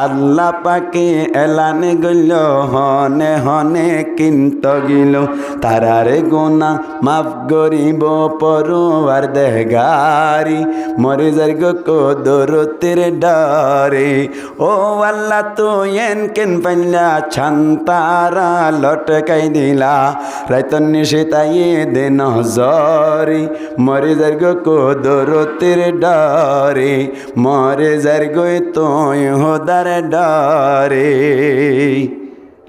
আল্লাহ পাকে এলানে গইল হনে হনে কিন্ত গিল তারারে গোনা মাফ গরিব পরোয়ার দেহগারি মরে যার গো কদরতের ডারে ও আল্লাহ তো এন কেন পাইলা ছান্তারা লটকাই দিলা রাইতন নিশে তাইয়ে দে নজরি মরে যার গো কদরতের ডারে মরে যার গো তোয় হোদার ডারে।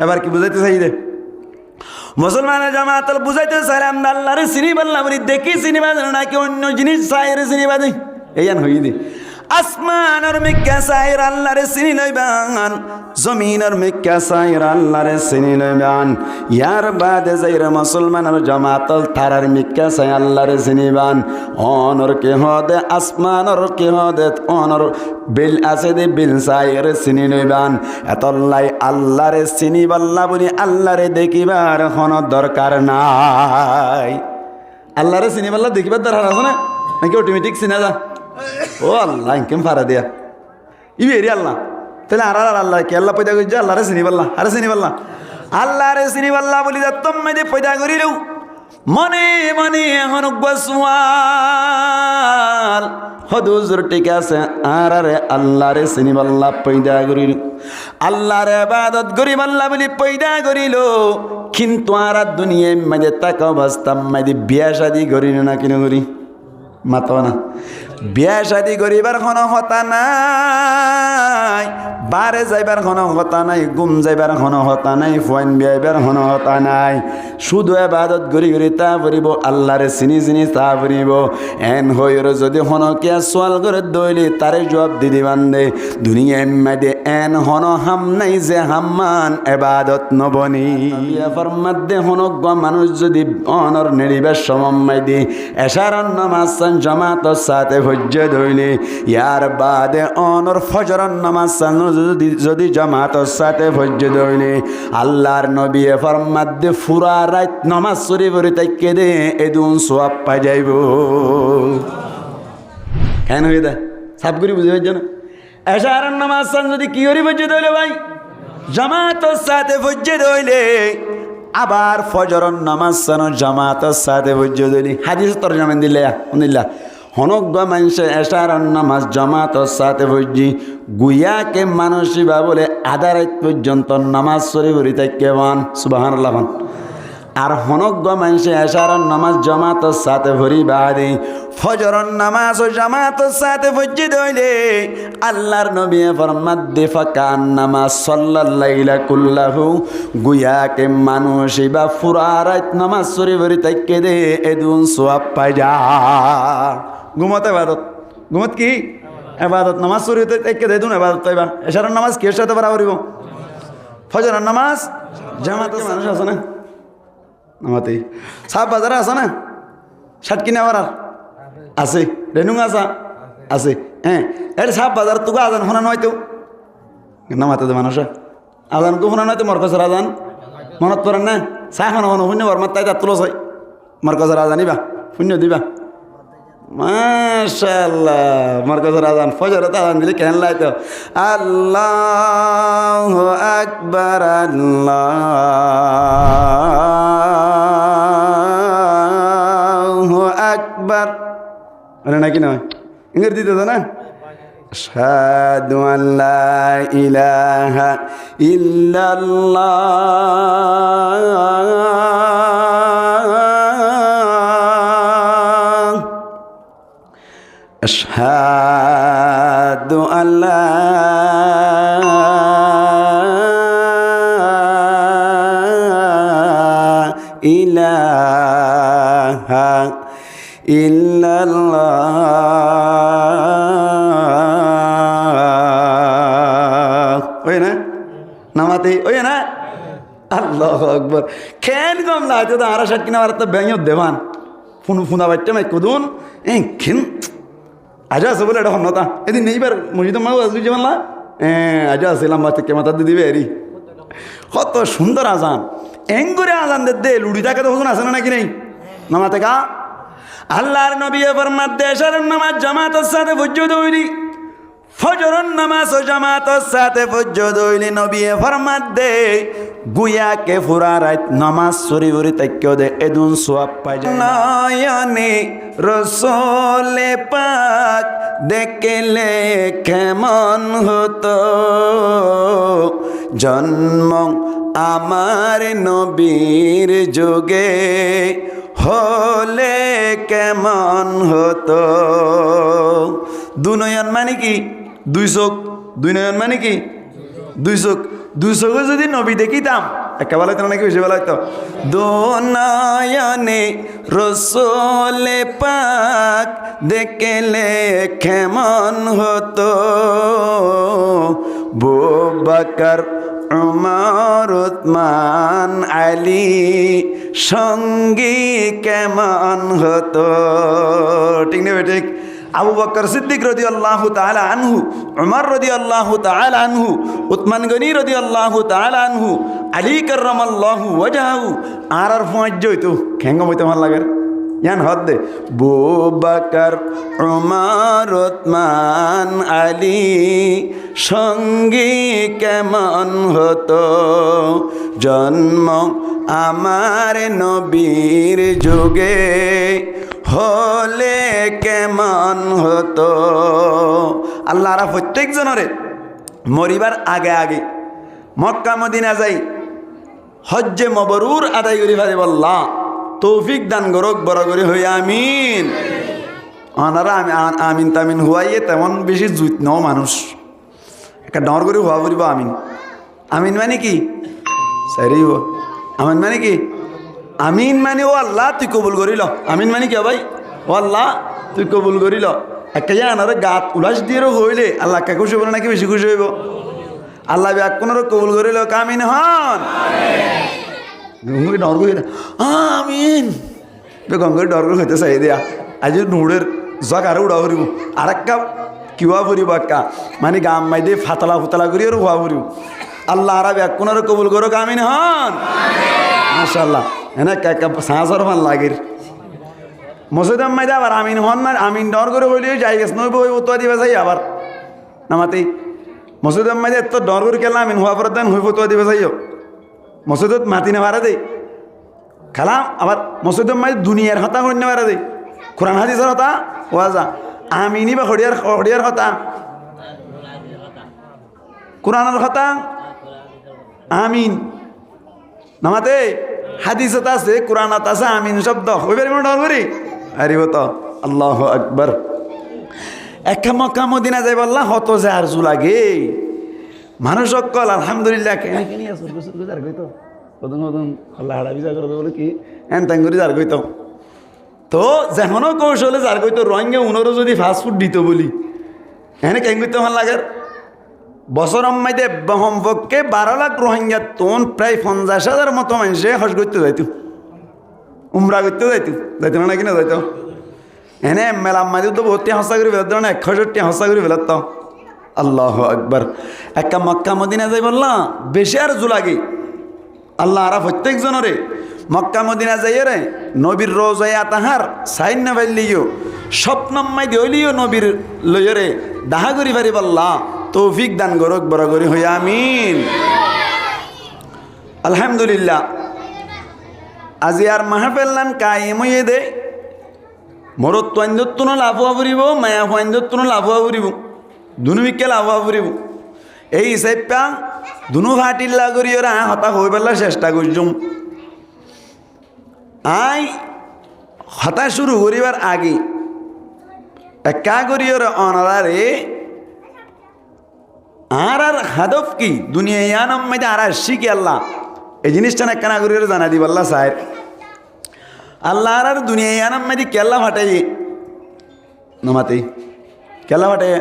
এবার কি বুঝাইতে চাই রে মুসলমানের জামাতল বুঝাইতে চাইলাম আল্লাহরে চিনি বললাম দেখি চিনিবা নাকি অন্য জিনিস চাইরে চিনিবা দেই এইয়ান হই দি আসমানের মিক্কা চাইর আল্লাহরে চিনি লইবান জমিনের মিক্কা চাইর আল্লাহরে চিনি লইবান ইয়ার বাদে যাইরা মুসলমানের জামাতল তারার মিক্কা চাই আল্লাহরে চিনিবান অনর কে হদে আসমানের কে হদে অনর বিল আছে দে বিল চাইর চিনি লইবান এতল্লাই আল্লাহরে চিনি বল্লা বলি আল্লাহরে দেখিবার কোনো দরকার নাই। আল্লাহরে চিনি বল্লা দেখিবার দরকার আছে না নাকি অটোমেটিক চিনা যা ও আল্লাহ ইনকেম ফারা দিয়া ইবেরি আল্লাহ তাহলে আর আল্লাহ কে আল্লাহ পয়দা করছে আল্লাহরে চিনি পাল্লা আরে চিনি পাল্লা আল্লাহরে চিনি পাল্লা বলি যা তুমি যে পয়দা করিলেও মনে মনে এখন গোয়াল হদুজুর ঠিক আছে আর আরে আল্লাহরে চিনি পাল্লা পয়দা করিল আল্লাহর ইবাদত করি পাল্লা বলি পয়দা করিল কিন্তু আর দুনিয়ায় মাঝে তাক অবস্থা মাঝে বিয়া শাদি করিল না কিনো করি মাতো না বিয়া শাদি করিবার কোনো হতা নাই বারে যাইবার কোনো হতা নাই গুম যাইবার কোনো হতা নাই ফোন বিয়াইবার কোনো হতা নাই শুধু ইবাদত করি করি তা করিব আল্লাহরে চিনি চিনি তা করিব এন হইর যদি হনকিয়া সোয়াল করে দইলি তারে জবাব দিদি বান্ধে দুনিয়া মাদে এন হন হাম নাই যে হাম্মান ইবাদত নবনি ফরমাত দে হনক মানুষ যদি অনর নেড়িবার সময় দি এশারান নামাজ জামাত সাথে ভজ্য ধইলে ইয়ার বাদে অনর ফজর নামাজ যদি জামাতের সাথে ভজ্য ধইলে আল্লাহর নবী ফরমাত দে ফুরা রাত নামাজ শরীফ পড়ে তাইকে দে এদুন সওয়াব পাই যাইব কেন হই দা সব করি বুঝে হইছ না এশার নামাজ যদি কি করি ভজ্য ধইলে ভাই জামাতের সাথে ভজ্য ধইলে আবার ফজর নামাজ জামাতের সাথে ভজ্য ধইলি হাদিস তরজমা দিলে আলহামদুলিল্লাহ হনজ্ঞ মানুষে এশার নামাজ জামাতের সাথে ভজ্জি গুয়াকে মানসী বা বলে আধা রাত পর্যন্ত নামাজ শরীফ পড়ি তাইকে বান সুবহানাল্লাহ আর হনজ্ঞ মানুষে এশার নামাজ জামাতের সাথে ভরি বাদে ফজর নামাজ ও জামাতের সাথে ভজ্জি দইলে আল্লাহর নবী ফরমাত দে ফাকান নামাজ সাল্লাল্লাইলা কুল্লাহু গুয়াকে মানুষী বা পুরা রাত নামাজ শরীফ পড়ি তাইকে দে এদুন সওয়াব পাই যা। ঘুমত ইবাদত ঘুমত কি ইবাদত নামাজ শরীফ তাইকে দে দুন ইবাদত পাইবা এশার নামাজ কি সাথে বরাবর হইব ফজর নামাজ জামাতের মানুষ আছে না নামাতে সাপ বাজারে আছে না শার্ট কিনে আবার আছে রেনুং আসা আছে হ্যাঁ এর সাপ বাজার তোকে আজান শোনা নয় তো নামাতে দে মানুষ আজান তো শোনা নয় তো মরকজের আজান মনত পড়েন না চাহ খানো খানো শূন্য বর্মার তাই তার তুলো চাই মরকজের আজান নিবা শূন্য দিবা মাশাআল্লাহ মরকজের আজান ফজরের আজান দিলে কেন লাইতো আল্লাহু আকবার আল্লাহু আকবার আরে নাকি নয় ইংরেজি দিতে তো না আশহাদু আল্লা ইলাহা ইল্লাল্লাহ আশহাদু আল্লা ইলাহা ইল্লাল্লাহ ওই না নামাতে ওই না আল্লাহু আকবার কেন কম লাগে তো আর শাক কিনা আর তো ব্যাঙ দেবান ফুনা বাচ্চা মাই কুদুন খেন আজ আছে বলে এটা হন্যতা এদিন নেইবার মসজিদ মাও আসবি যে মাল্লা আজ আসলাম বাচ্চা কে মাথা দিবে এরি কত সুন্দর আজান এঙ্গুরে আজান দে লুড়ি থাকে তো হুজুন আছে না নাকি নেই নামাতে কা আল্লাহর নবী ফরমাত দেশের নামাজ জামাতের সাথে ভজ্য দৌড়ি ফজরন নামাজ ও জামাতের সাথে ফজ্জদ হইলে নবী ফরমাত দে গুয়া কে পুরা রাত নামাজ সরি সরি তাক্য দে এদুন সওয়াব পাই যায় নয়নে রাসূল পাক দেখলে কেমন হতো জন্ম আমার নবীর যুগে হলে কেমন হতো। দুনয়ন মানে কি? দুই চোখ। দুই নয়ন মানে কি? দুই চোখ। দুই চোখে যদি নবী দেখিতাম একেবারে তো নাকি বেশি বেলা হইতো। দুনয়নে রাসূল পাক দেখলে কেমন হতো বুবকর উমর উসমান আলী সঙ্গী কেমন হতো। ঠিক না ঠিক? আবু বকর সিদ্দিক রাদিয়াল্লাহু তাআলা আনহু, উমর রাদিয়াল্লাহু তাআলা আনহু, উসমান গনি রাদিয়াল্লাহু তাআলা আনহু, আলী কাররামাল্লাহু ওয়াজহাহু আর ফয়জ হইতো খেঙ্গম হইতো ভাল লাগে ইয়ান হদ দে বুবকর উমর উসমান আলী সঙ্গী কেমন হতো জন্ম আমার নবীর যুগে হলে কেমন হতো। আল্লাহরা প্রত্যেক জনরে মরিবার আগে আগে মক্কা মদিনা যাই হজ্জে মবরুর আদায় করি ভাই বললাম তৌফিক দান করক বড় করে হই আমিন। আনারা আমিন তামিন হুয়াইয়ে তেমন বেশি জুত ন মানুষ একটা ডর করে হুয়া বলিব আমিন। আমিন মানে কি? সারি আমিন মানে কি? আমিন মানে ও আল্লাহ তুই কবুল করিল। আমিন মানে কি ভাই? ও আল্লাহ তুই কবুল করিল। একটা আনারে গাত উলাস দিয়ে হইলে আল্লাহ কে খুশি হইব নাকি বেশি খুশি হইব? আল্লাহ ব্যাকুণারও কবুল করিল কামিন হন ডর করি আমিন গঙ্গের ডর করে হইতে চাই দিয়া আজ নুড়ের জগ আরো উড়া ফুরিব আর একটা কিবা ফুরিব একা মানে গাম মাই দিয়ে ফাতলা ফুতলা করি আর হওয়া ফুরিব। আল্লাহ আর ব্যাকুণারও কবুল করো কামিন হন মাশাআল্লাহ। এনে সাঁচর ভাল লাগের মসজিদ আম্মাইদে আবার আমিন হন না আমিন ডর করে হইলে যাই গেছ নইব ওই উত্তর দিবে চাই আবার নামাতেই মসজিদ আম্মাইদে এত ডর করে কেলা আমিন হওয়া পরে দেন হইব তো দিবে চাইও মসজিদত মাতি না ভাড়া দেই খালাম আবার মসজিদ মাই দুনিয়ার হতা হইন ভাড়া দেই কোরআন হাদিসের হতা ওয়াজা আমিনি বা হরিয়ার হতা কোরআনের হতা আমিন নামাতে হাদিসত আছে কোরআনত আছে আমিন শব্দ হইবার ডর করি আরে তো আল্লাহু আকবার। একা মক্কা মদিনা যাই বললা হত যে আর জু লাগে মানুষ সকল আলহামদুলিল্লাহ যার গইতো নতুন নতুন আল্লাহ হাড়া বিচার করতে বলে কি হ্যান ত্যাং করে যার গইতো তো যেমনও কৌশলে যার গইতো রোহিঙ্গা উনারও যদি ফাস্টফুড দিত বলি এখানে কেন করতে ভাল লাগে বছর মাইতে বহমপক্ষে 12 লাখ রোহিঙ্গা তোন প্রায় 50,000 মতো মানুষে হজ করতে যাইতো উমরা করতে যাইতো না কিনা যাইতো এনে মেলা মাঝে তো ভর্তি হস্তা করে ফেলত না 160 হস্তা করে ফেলত। আল্লাহ আকবার। একটা মক্কা মদিনা যাই বললাম বেশি আর জু লাগে আল্লাহ আরা প্রত্যেক জনরে মক্কা মদিনা যাইয়ে রে নবীর রোজায়া তাহার সাইন না পাইলিও স্বপ্নম্মাই দিলিও নবীর লইরে দাহা করি পারি বললা তৌফিক দান করক বড় করি হই আমিন। আলহামদুলিল্লাহ আজি আর মাহফিল কায়েম হইয়ে দে মরত তোয়াইন্দত্তুনো লাভ হওয়া ফুরিব মায়া ফাইন্দত্তুনো লাভ হওয়া ফুরিব দুনুমিকে লাভ হওয়া ফুরিব এই হিসাবটা দুনু ভাটিল্লা করি ওরা হতা হয়ে পেলার চেষ্টা করছুম। আই হতা শুরু করিবার আগে একা করি ওরা অনারে আর আর হাদফ কি দুনিয়া ইয়ানম মাইতে আর শিখি আল্লাহ এই জিনিসটা না কেনা করি জানা দিব আল্লাহ সাহেব আল্লাহ আর দুনিয়া ইয়ানম মাইতে কেল্লা ফাটাই নমাতেই কেল্লা ফাটাই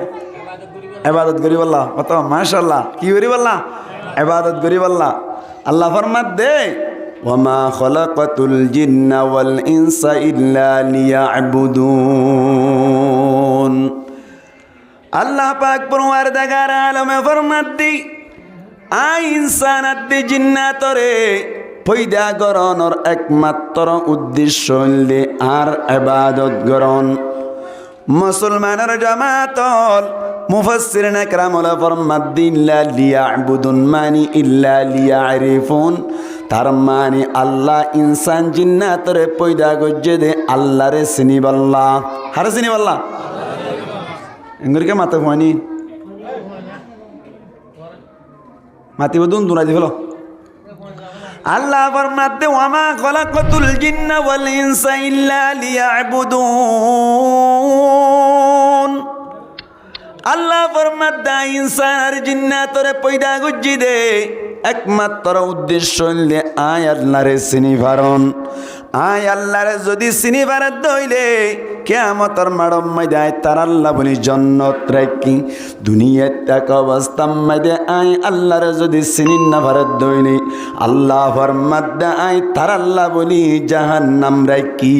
ইবাদত করি বললা কত মাশাআল্লাহ কি করি বললা ইবাদত করি বললা আল্লাহ ফরমাত দে ওয়ামা খলাকাতুল জিন্না ওয়াল ইনসা ইল্লা লিয়াবুদুন। আল্লাহ পাক পরওয়ারদিগার আলমে ফরমাত দি আই ইনসানাত দি জিন্নাতরে পয়দা গরণর একমাত্র উদ্দেশ্য হইলে আর ইবাদত গরণ মুসলমানের জামাতল মুফাসসিরিন کرام ওলা ফরমাদ্দিন লা লিয়াবুদুন মানি ইল্লা লিয়ারিফুন, তার মানে আল্লাহ ইনসান জিন্নাতরে পয়দা গজ্জে দে আল্লাহরে চিনিবাল্লা। হারে চিনিবাল্লা এঙ্গরিকে মাতে হয়নি মাতিব দুন দুনাই দি হলো। আল্লাহ ফরমাতে ওয়ামা খলাকাতুল জিন্না ওয়াল ইনসা ইল্লা লিয়াবুদুন। আল্লাহ ফরমাতে ইনসান আর জিন্নাতরে পয়দা গজ্জে দে একমাত্র উদ্দেশ্য হইলে আয় আল্লাহরে চিনিবারণ। আয় আল্লাহরে যদি চিনিবারে দইলে কিয়ামতের মাড়ম মাইদে আয় তার আল্লাহ বলি জন্নত রাখি। দুনিয়াত এক অবস্থা মাইদে আয় আল্লাহরে যদি চিনি না ভারে দইলে আল্লাহ ফরমাতে আয় তার আল্লাহ বলি জাহান্নাম রাখি।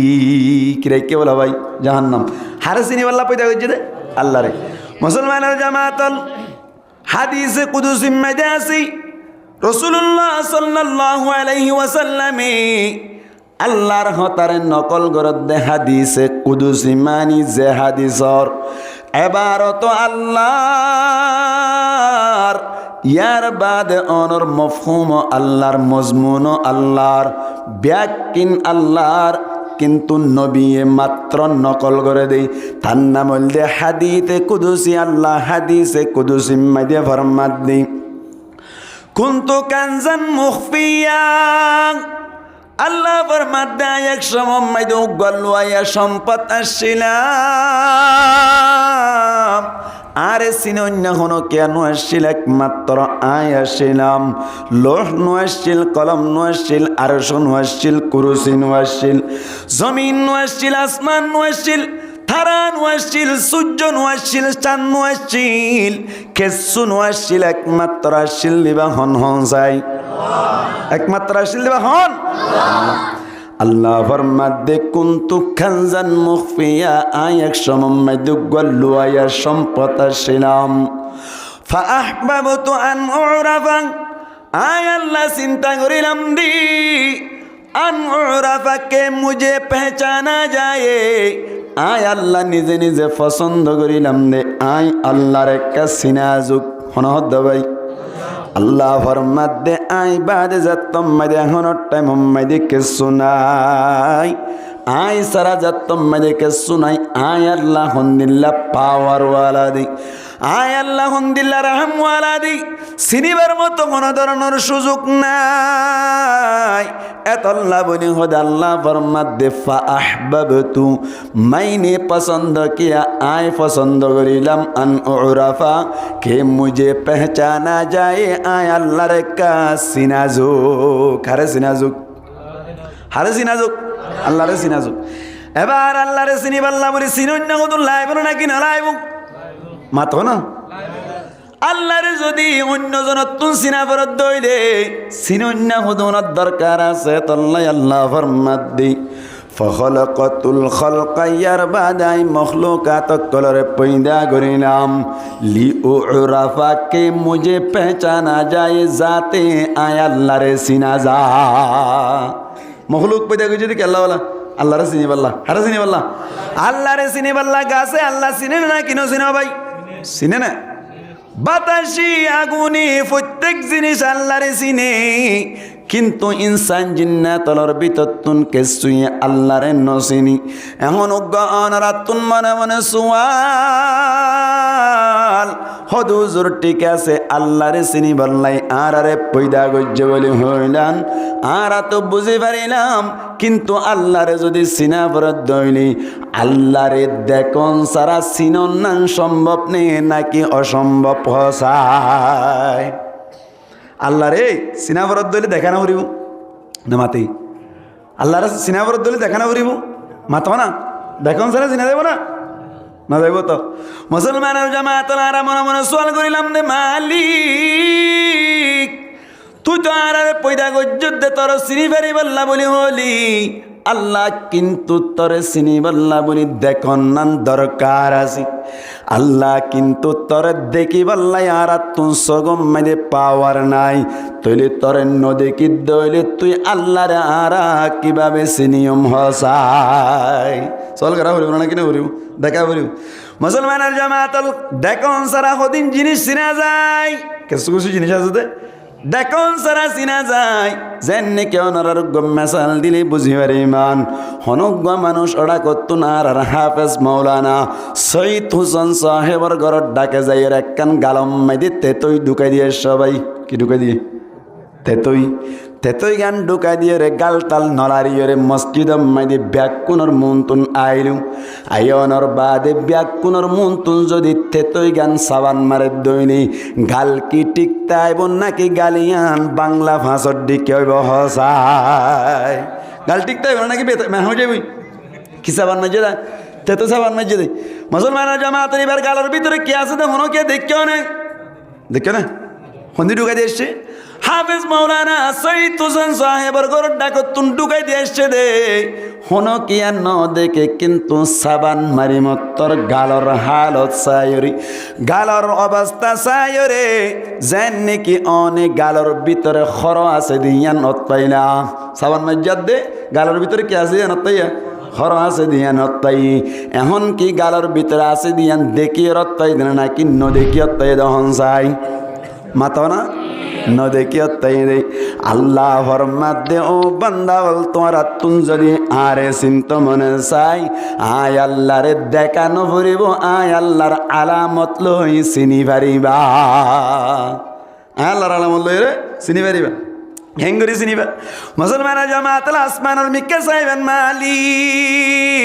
কি রাখি বলা ভাই? জাহান্নাম। হারে চিনিবাল্লা পয়দা গজ্জে দে আল্লাহরে। মুসলমানের জামাতল হাদিসে কুদুসি মাইদে আসি রাসূলুল্লাহ সাল্লাল্লাহু আলাইহি ওয়াসাল্লামে আল্লাহর হতারে নকল গরদ দে হাদিসে কুদুসি মানি যে হাদিসর ইবারত আল্লাহর ইয়ার বাদে অনর মফহুম আল্লাহর মজমুন আল্লাহর ব্যাকিন আল্লাহর, কিন্তু নবী মাত্র নকল করে দেই। তার নাম হইল হাদিসে কুদুসি। আল্লাহ হাদিসে কুদুসি মাইদে ফরমাত দেই কুনতু কানজান মুখফিয়া। আল্লাহ ফরমাতে এক সময় মাইদে গলওয়াইয়া সম্পদ আসছিলাম। আরে সিনন্য হনো কেন আসছিল? একমাত্র আয় আসছিলাম। লোহ নু আসছিল, কলম নু আসছিল, আরশ নু আসছিল, কুরসি নু আসছিল, জমিন নু আসছিল, আসমান নু আসছিল, তারা নু আসছিল, সূর্য নু আসছিল, চাঁদ নু আসছিল, কেসু নু আসছিল। একমাত্র আসছিল দিবা হন হন যাই, একমাত্র আসছিল দিবা হন। আল্লাহ ফরমাতে কুনতু খানজান মুখফিয়া। আয় এক সময় দুগলুয়া সম্পদ আসছিলাম। ফাআহবাবতু আন উরাফা। আয় আল্লাহ চিন্তা করিলাম দি আন উরাফা কে মুঝে পহচানা যায়। আয় আল্লাহ নিজে নিজে পছন্দ করিলাম দে আয় আল্লাহর একটা সিনাজুক হনহদ ভাই। আল্লাহ ফরমাতে আই বাদে যাতম মাদে এখনর টাইম মাদে কে শুনাই। আই সারা যাতম মাদে কে শুনাই। আয় আল্লাহ হন্দিল্লা পাওয়ার ওয়ালা দি, আয় আল্লাহ হন্দিল্লা রহম ওয়ালা দি। চিনিবার মতো কোনো ধরনের সুযোগ নাই। এতল্লা বনি হদ আল্লাহ ফরমাতে ফাআহবাবতু মাইনে পছন্দ কিয়া। আয় পছন্দ করিলাম আন উরাফা কে মুঝে পহচানা যায়। আয় আল্লাহর কা সিনাজুক। হারে সিনাজুক, হারে সিনাজুক, আল্লাহরে সিনাজুক। এবার আল্লাহরে চিনিবাল্লা বলি চিনন্য কত লাইব নাকি না লাইব মাতো না। আল্লাহরে যদি অন্যজনত তুন চিনা ফরত দইলে চিনন্য হুদনত দরকার আছে। তল্লাই আল্লাহ ফরমাত দি ফখলকতুল খলকাইয়ার বাদাই মখলুকাত কলরে পয়দা করিলাম লি উরাফা কে মুঝে পহচানা যায় যাতে আয় আল্লাহরে চিনা যা। মখলুক পয়দা করে যদি আল্লাহওয়ালা আল্লাহরে চিনি পাল্লা, হারে চিনি পাল্লা, আল্লাহরে চিনি পাল্লা। গাছে আল্লাহ চিনে না কিনো চিনা ভাই? চিনে না। বাতাসি আগুনি প্রত্যেক জিনিস আল্লাহরে চিনে, কিন্তু ইনসান জিন্নাতর ভিতর তুন কেসুই আল্লাহরে নচিনি। এখন অজ্ঞান রাতুন মনে মনে সুয়াল হদুজুর ঠিক আছে আল্লাহরে চিনি বললাই আর আরে পয়দা গজ্জে বলি হইলাম আর তো বুঝে পারিলাম, কিন্তু আল্লাহরে যদি চিনা পরত দইলি আল্লাহরে দেখন সারা চিনন না সম্ভব নেই নাকি অসম্ভব হসায়। আল্লাহরে চিনাবরত দইলে দেখা না করিব না মাতি? আল্লাহরে চিনাবরত দইলে দেখা না করিব মাতো না? দেখুন সারা চিনা দেব না না দেব তো। মুসলমানের জামাতরা মনে মনে সোয়াল করিলাম রে মালিক তুই তো আর পয়দা গজ্জত দে তোর চিনি পারি বললা বলি হলি আল্লাহ, কিন্তু তোরে চিনি বললা বলি দেখন নান দরকার আছে। আল্লাহ কিন্তু তোরে দেখি বললাই আর তুই সগম মেরে পাওয়ার নাই, তৈলে তোরে নদেকি দইলে তুই আল্লাহর আরা কিভাবে চিনিয়ম হসাই। চল করা হরিব না কিনে হরিব দেখা হরিব। মুসলমানের জামাতল দেখুন সারা হদিন জিনিস চিনা যায়, কিছু কিছু জিনিস আছে যে দেখুন সারা চিনা যায়, যেন কেউ অনারোগ্য মেসাল দিলে বুঝিবার ইমান হনজ্ঞ মানুষ ওরা করতো না। আর হাফেজ মৌলানা সৈয়দ হুসেন সাহেবর ঘরত ডাকে যাই এর একখান গালম মাইদি তেতই ঢুকাই দিয়ে সবাই কি ঢুকাই দিয়ে তেতই গান ঢুকাই দিয়ে রে গাল তাল নলারি রে মসজিদ মাইদি ব্যাকুনর মুন্তুন আইলু আয়নর বাদে ব্যাকুনর মুন্তুন যদি তেতই গান সাবান মারে দইনি গাল কি টিকতাইব নাকি গালিয়ান বাংলা ভাষার দিকে হইব হসাই গাল টিকতাইব নাকি মেহ যাবি কি সাবান মাঝে দা তেতো সাবান মাঝে দে মুসলমানের জামাতের এবার গালের ভিতরে কি আছে দেখো কে দেখো না হন্দি ঢুকাই দিয়ে এসছে হাফেজ মৌলানা সৈয়দ হুসেন সাহেবর ঘর ডাকতুন ঢুকাই দিয়ে এসছে দে হন কি আর ন দেখে কিন্তু সাবান মারি মত্তর গালর হালত সায়রি গালর অবস্থা সায়রে যেন নাকি অনেক গালর ভিতরে খর আছে দিয়ান অতপাইলা সাবান মাজ্জাদ দে গালর ভিতরে কি আছে দিয়ান অতপাইয়া খর আছে দিয়ান অতপাই এখন কি গালর ভিতরে আছে দিয়ান দেখি অতপাই দেন নাকি ন দেখি অতপাই দহন চাই মাতো না ন দেখি অতপাই দে আল্লাহ ফরমাতে ও বান্দা বল তোরা তুন যদি আরে চিন্ত মনে চাই আয় আল্লাহরে দেখানো ফুরিব আয় আল্লাহর আলামত লই চিনি পারিবা আল্লাহর আলামত লই রে চিনি পারিবা হেঙ্গুরি চিনিবা মুসলমান জামাত আসমানুল মিক্কা সাহেবেন মালিক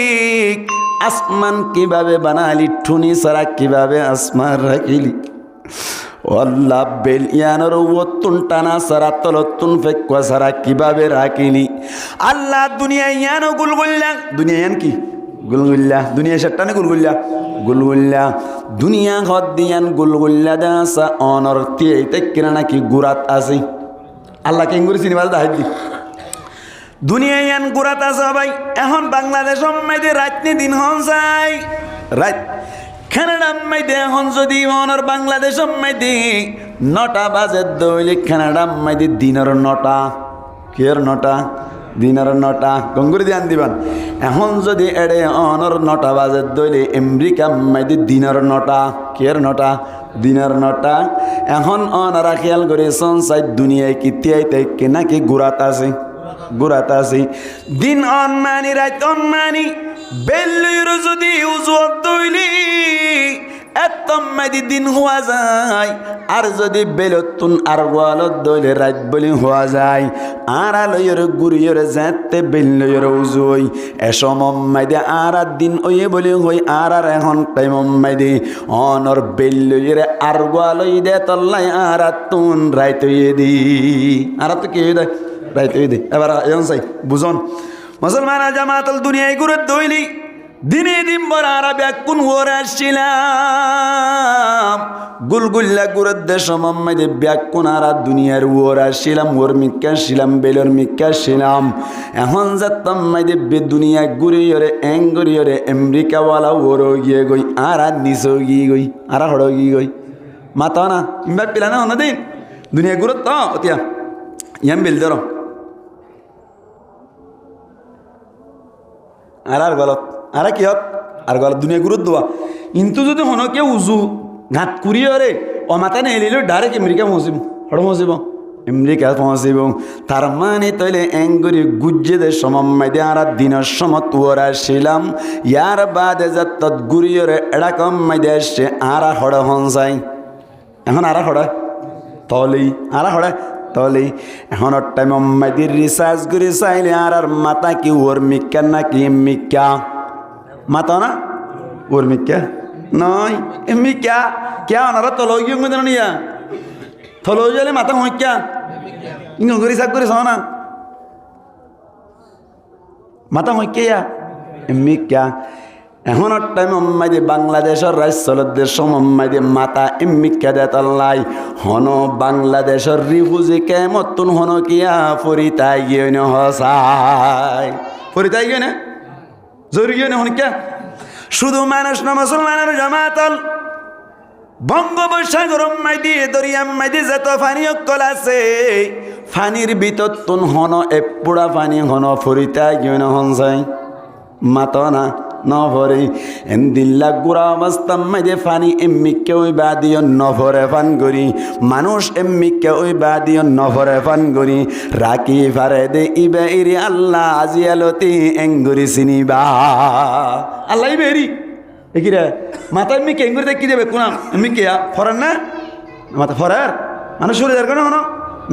আসমান কিভাবে বানালি ঠুনি সারা কিভাবে আসমান রাখিলি আল্লাহ বেলিয়ানোর ওতুন টানা সারা তলতুন ফেকুয়া সারা কিভাবে রাখিলি আল্লাহ দুনিয়া ইয়ানো গুলগুল্লা দুনিয়া ইয়ান কি গুলগুল্লা দুনিয়া সেটানে গুলগুল্লা দুনিয়া হদ দিয়ান গুলগুল্লা দাসা অনর তে কিনা নাকি গুরাত আছে আল্লাহ কেঙ্গুরি সিনেমা দাহাই দুনিয়া ইয়ান গুরাত আছে ভাই এখন বাংলাদেশ মাইদে রাতনি দিন হন যায় রাত কানাডা মাইদে এখন যদি অনর বাংলাদেশ মাইদে 9টা বাজে দইলে কানাডা মাইদে দিনের 9টা কের 9টা দিনের 9টা গঙ্গুরি ধ্যান দিবান এখন যদি এড়ে অনর 9টা বাজে দইলে আমেরিকা মাইদে দিনের 9টা কের 9টা দিনের 9টা এখন অনারা খেয়াল করে সংসার দুনিয়ায় কি তিয়াইতে নাকি গুরাত আছে দিন অনমানি রাত অনমানি বেল্লুর যদি উজুত দইলি এত মাইদি দিন হওয়া যায় আর যদি বেলতুন আর গোয়ালত দইলে রাত বলি হওয়া যায় আর আলয়ের গুড়িয়ের যেতে বেল্লুর উজুই এসম মাইদে আর দিন ওয়ে বলি হই আর এখন টাইম মাইদে অনর বেল্লুর আর গোয়ালই দে তল্লাই আর তুন রাইত দি আর তো কে দেয় রাইত দে এবার এখন চাই বুঝন মুসলমান জামাতল দুনিয়ায় গুরুত দইলি দিনে দিন বড় আরবে কোন ওরাছিলাম গুলগুল্লা গুরুত দেশ মাম্মাইদে ব্যাকুন আর দুনিয়ার ওরাছিলাম ওর মিক্কাছিলাম বেলর মিক্কাছিলাম এখন যাতাম মাইদে বে দুনিয়া ঘুরিয়রে এঙ্গরিয়রে আমেরিকাওয়ালা ওরো গিয়ে গই আর নিচো গিয়ে গই আর হড় গিয়ে গই মাতা না ইম্বা পিলা না অন্যদিন দুনিয়া গুরুত তো অতিয়া ইয়াম বেল ধর আর গলত আর কি হত আর গলত দুনিয়া গুরুত্ব দেওয়া কিন্তু যদি হনকে উজু ঘাত করিও রে ও মাথা নেই এলিল ডাইরেক্ট আমেরিকা পৌঁছিব হড় পৌঁছিব আমেরিকা পৌঁছিব তার মানে তৈলে এঙ্গুরি গুজ্জে দে সমম্মাই দে আর দিনের সমত ওরা ছিলাম ইয়ার বাদে যাত গুরিও রে এড়া কম্মাই দে আসছে আর হড় হন যাই এখন আর হড় তলেই আর হড় তলে এখন টাইম মাইদির রিসার্চ করে চাইলে আর মাথা কি ওর মিক্কা নাকি মিক্কা মাতা না ওর মিক্কা নয় মিক্কা কে ওনারা তলো গিয়ে নিয়া তলো গেলে মাথা হইক্যা ইংরেজি রিসার্চ করে চাও না মাথা হইক্যা মিক্কা এখন টাইম মাইদে বাংলাদেশের রাজ্যদের সমম্মাইদে মাতা ইমিকা দেতাল্লাই হন বাংলাদেশের রিফুজি কেমতন হন কিয়া ফরিতাই গিয়ে ন হসাই ফরিতাই গিয়ে না জরুরি গিয়ে না হন কিয়া শুধু মানুষ না মুসলমানের জামাতল বঙ্গোপসাগর মাইদি দরিয়াম মাইদি যত পানি অকল আছে পানির ভিতর তুন হন এপুড়া পানি হন ফরিতাই গিয়ে ন হন যাই মাত না নভরে এন্দিল্লা গুড়া অবস্থাম মাঝে ফানি এমনিকে ওই বাদিও নভরে ফান করি মানুষ এমনিকে ওই বাদিও নভরে ফান করি রাখি ফারে দে ইবে ইরি আল্লাহ আজিয়ালতি এঙ্গুরি চিনিবা আল্লাহ বেরি একিরে মাথা এমনি কেঙ্গুরি দেখি দেবে কোনাম এমনি কেয়া ফরেন না মাথা ফরার মানুষ সরে যার কোনো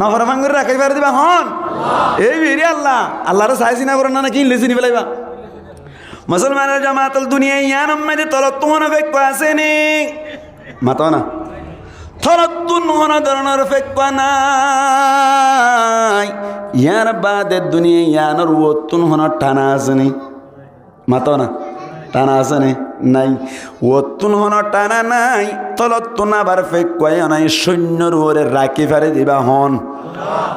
নভরে ফান করে রাখি ফারে দিবা হন এই বেরি আল্লাহ আল্লাহরে চাইছি না করেন না কি ইংলিশ চিনি ফেলাইবা মুসলমানের জামাতুল দুনিয়া ইয়ান আম্মাদে তলতুন ফেক আসেনি মাতো না তলতুন হন ধরনের ফেক নাই ইয়ার বাদে দুনিয়া ইয়ানর ওতুন হন টানা আসেনি মাতো না টানা আসেনি নাই ওতুন হন টানা নাই তলতুন আবার ফেক কয় নাই সৈন্যর ওরে রাখি ফেরে দিবা হন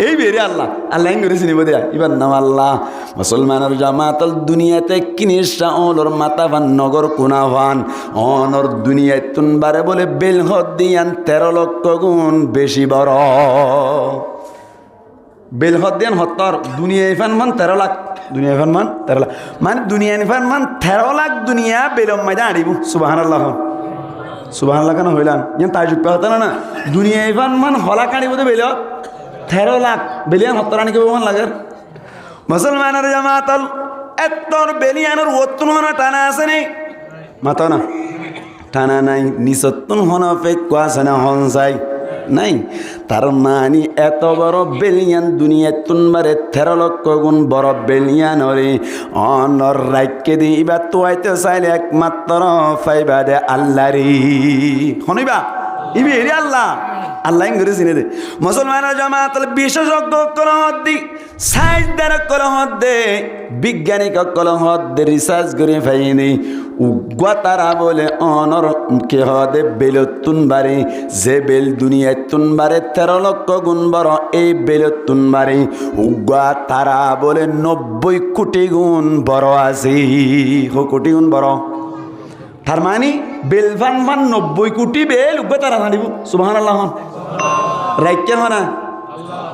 এই বেরি আল্লাহ আল্লাহ করে চিনিব দিয়া এবার নাম আল্লাহ মুসলমানের জামাতল দুনিয়াতে কিনিসা ওলর মাতা ভান নগর কোনা ভান অনর দুনিয়ায় তুনবারে বলে বেল হদ দিয়ান 13 লক্ষ গুণ বেশি বড় বেল হদ দিয়ান হত্তর দুনিয়ায় ফান মান 13 লাখ দুনিয়ায় ফান মান 13 লাখ মানে দুনিয়ায় ফান মান 13 লাখ দুনিয়া বেলম মাইদা আড়িব সুবহানাল্লাহ সুবহানাল্লাহ কেন হইলাম যেন তাজুক পাওয়া না দুনিয়ায় ফান মান হলা কাড়িব তো বেল 13 লাখ বেলিয়ান হত্তরানি কেউ লাগে মুসলমানের জামাতল এত্তর বেলিয়ানের ওত্তুন হন টানা আছে নেই মাতো না টানা নাই নিচত্তুন হন ফেক আছে না হন চাই নাই তার মানে এত বড় বেলিয়ান দুনিয়ায় তুনবারে 13 লক্ষ গুণ বড় বেলিয়ান রে অনর রাইকে দিবা তোয়াইতে চাইলে একমাত্র ফাইবা দে আল্লাহ রে শুনিবা ইবি এরি আল্লাহ আল্লাহ ইংরে চিনে দে মুসলমানের জামাতল বিশেষজ্ঞ কলহত দি সাইজদার কলহত দে বিজ্ঞানিক কলহত দে রিসার্চ করে ফাইনি উগ্গতারা বলে অনর কে হদে বেলতুন বারে যে বেল দুনিয়ায় তুনবারে 13 লক্ষ গুণ বড় এই বেলতুন বারে উগ্গা তারা বলে 90 কোটি গুণ বড় আছে কোটি গুণ বড় তার মানে বেল ফান ফান 90 কোটি বেল উগ্গা তারা জানিব সুবহানাল্লাহ রাইকেন হনা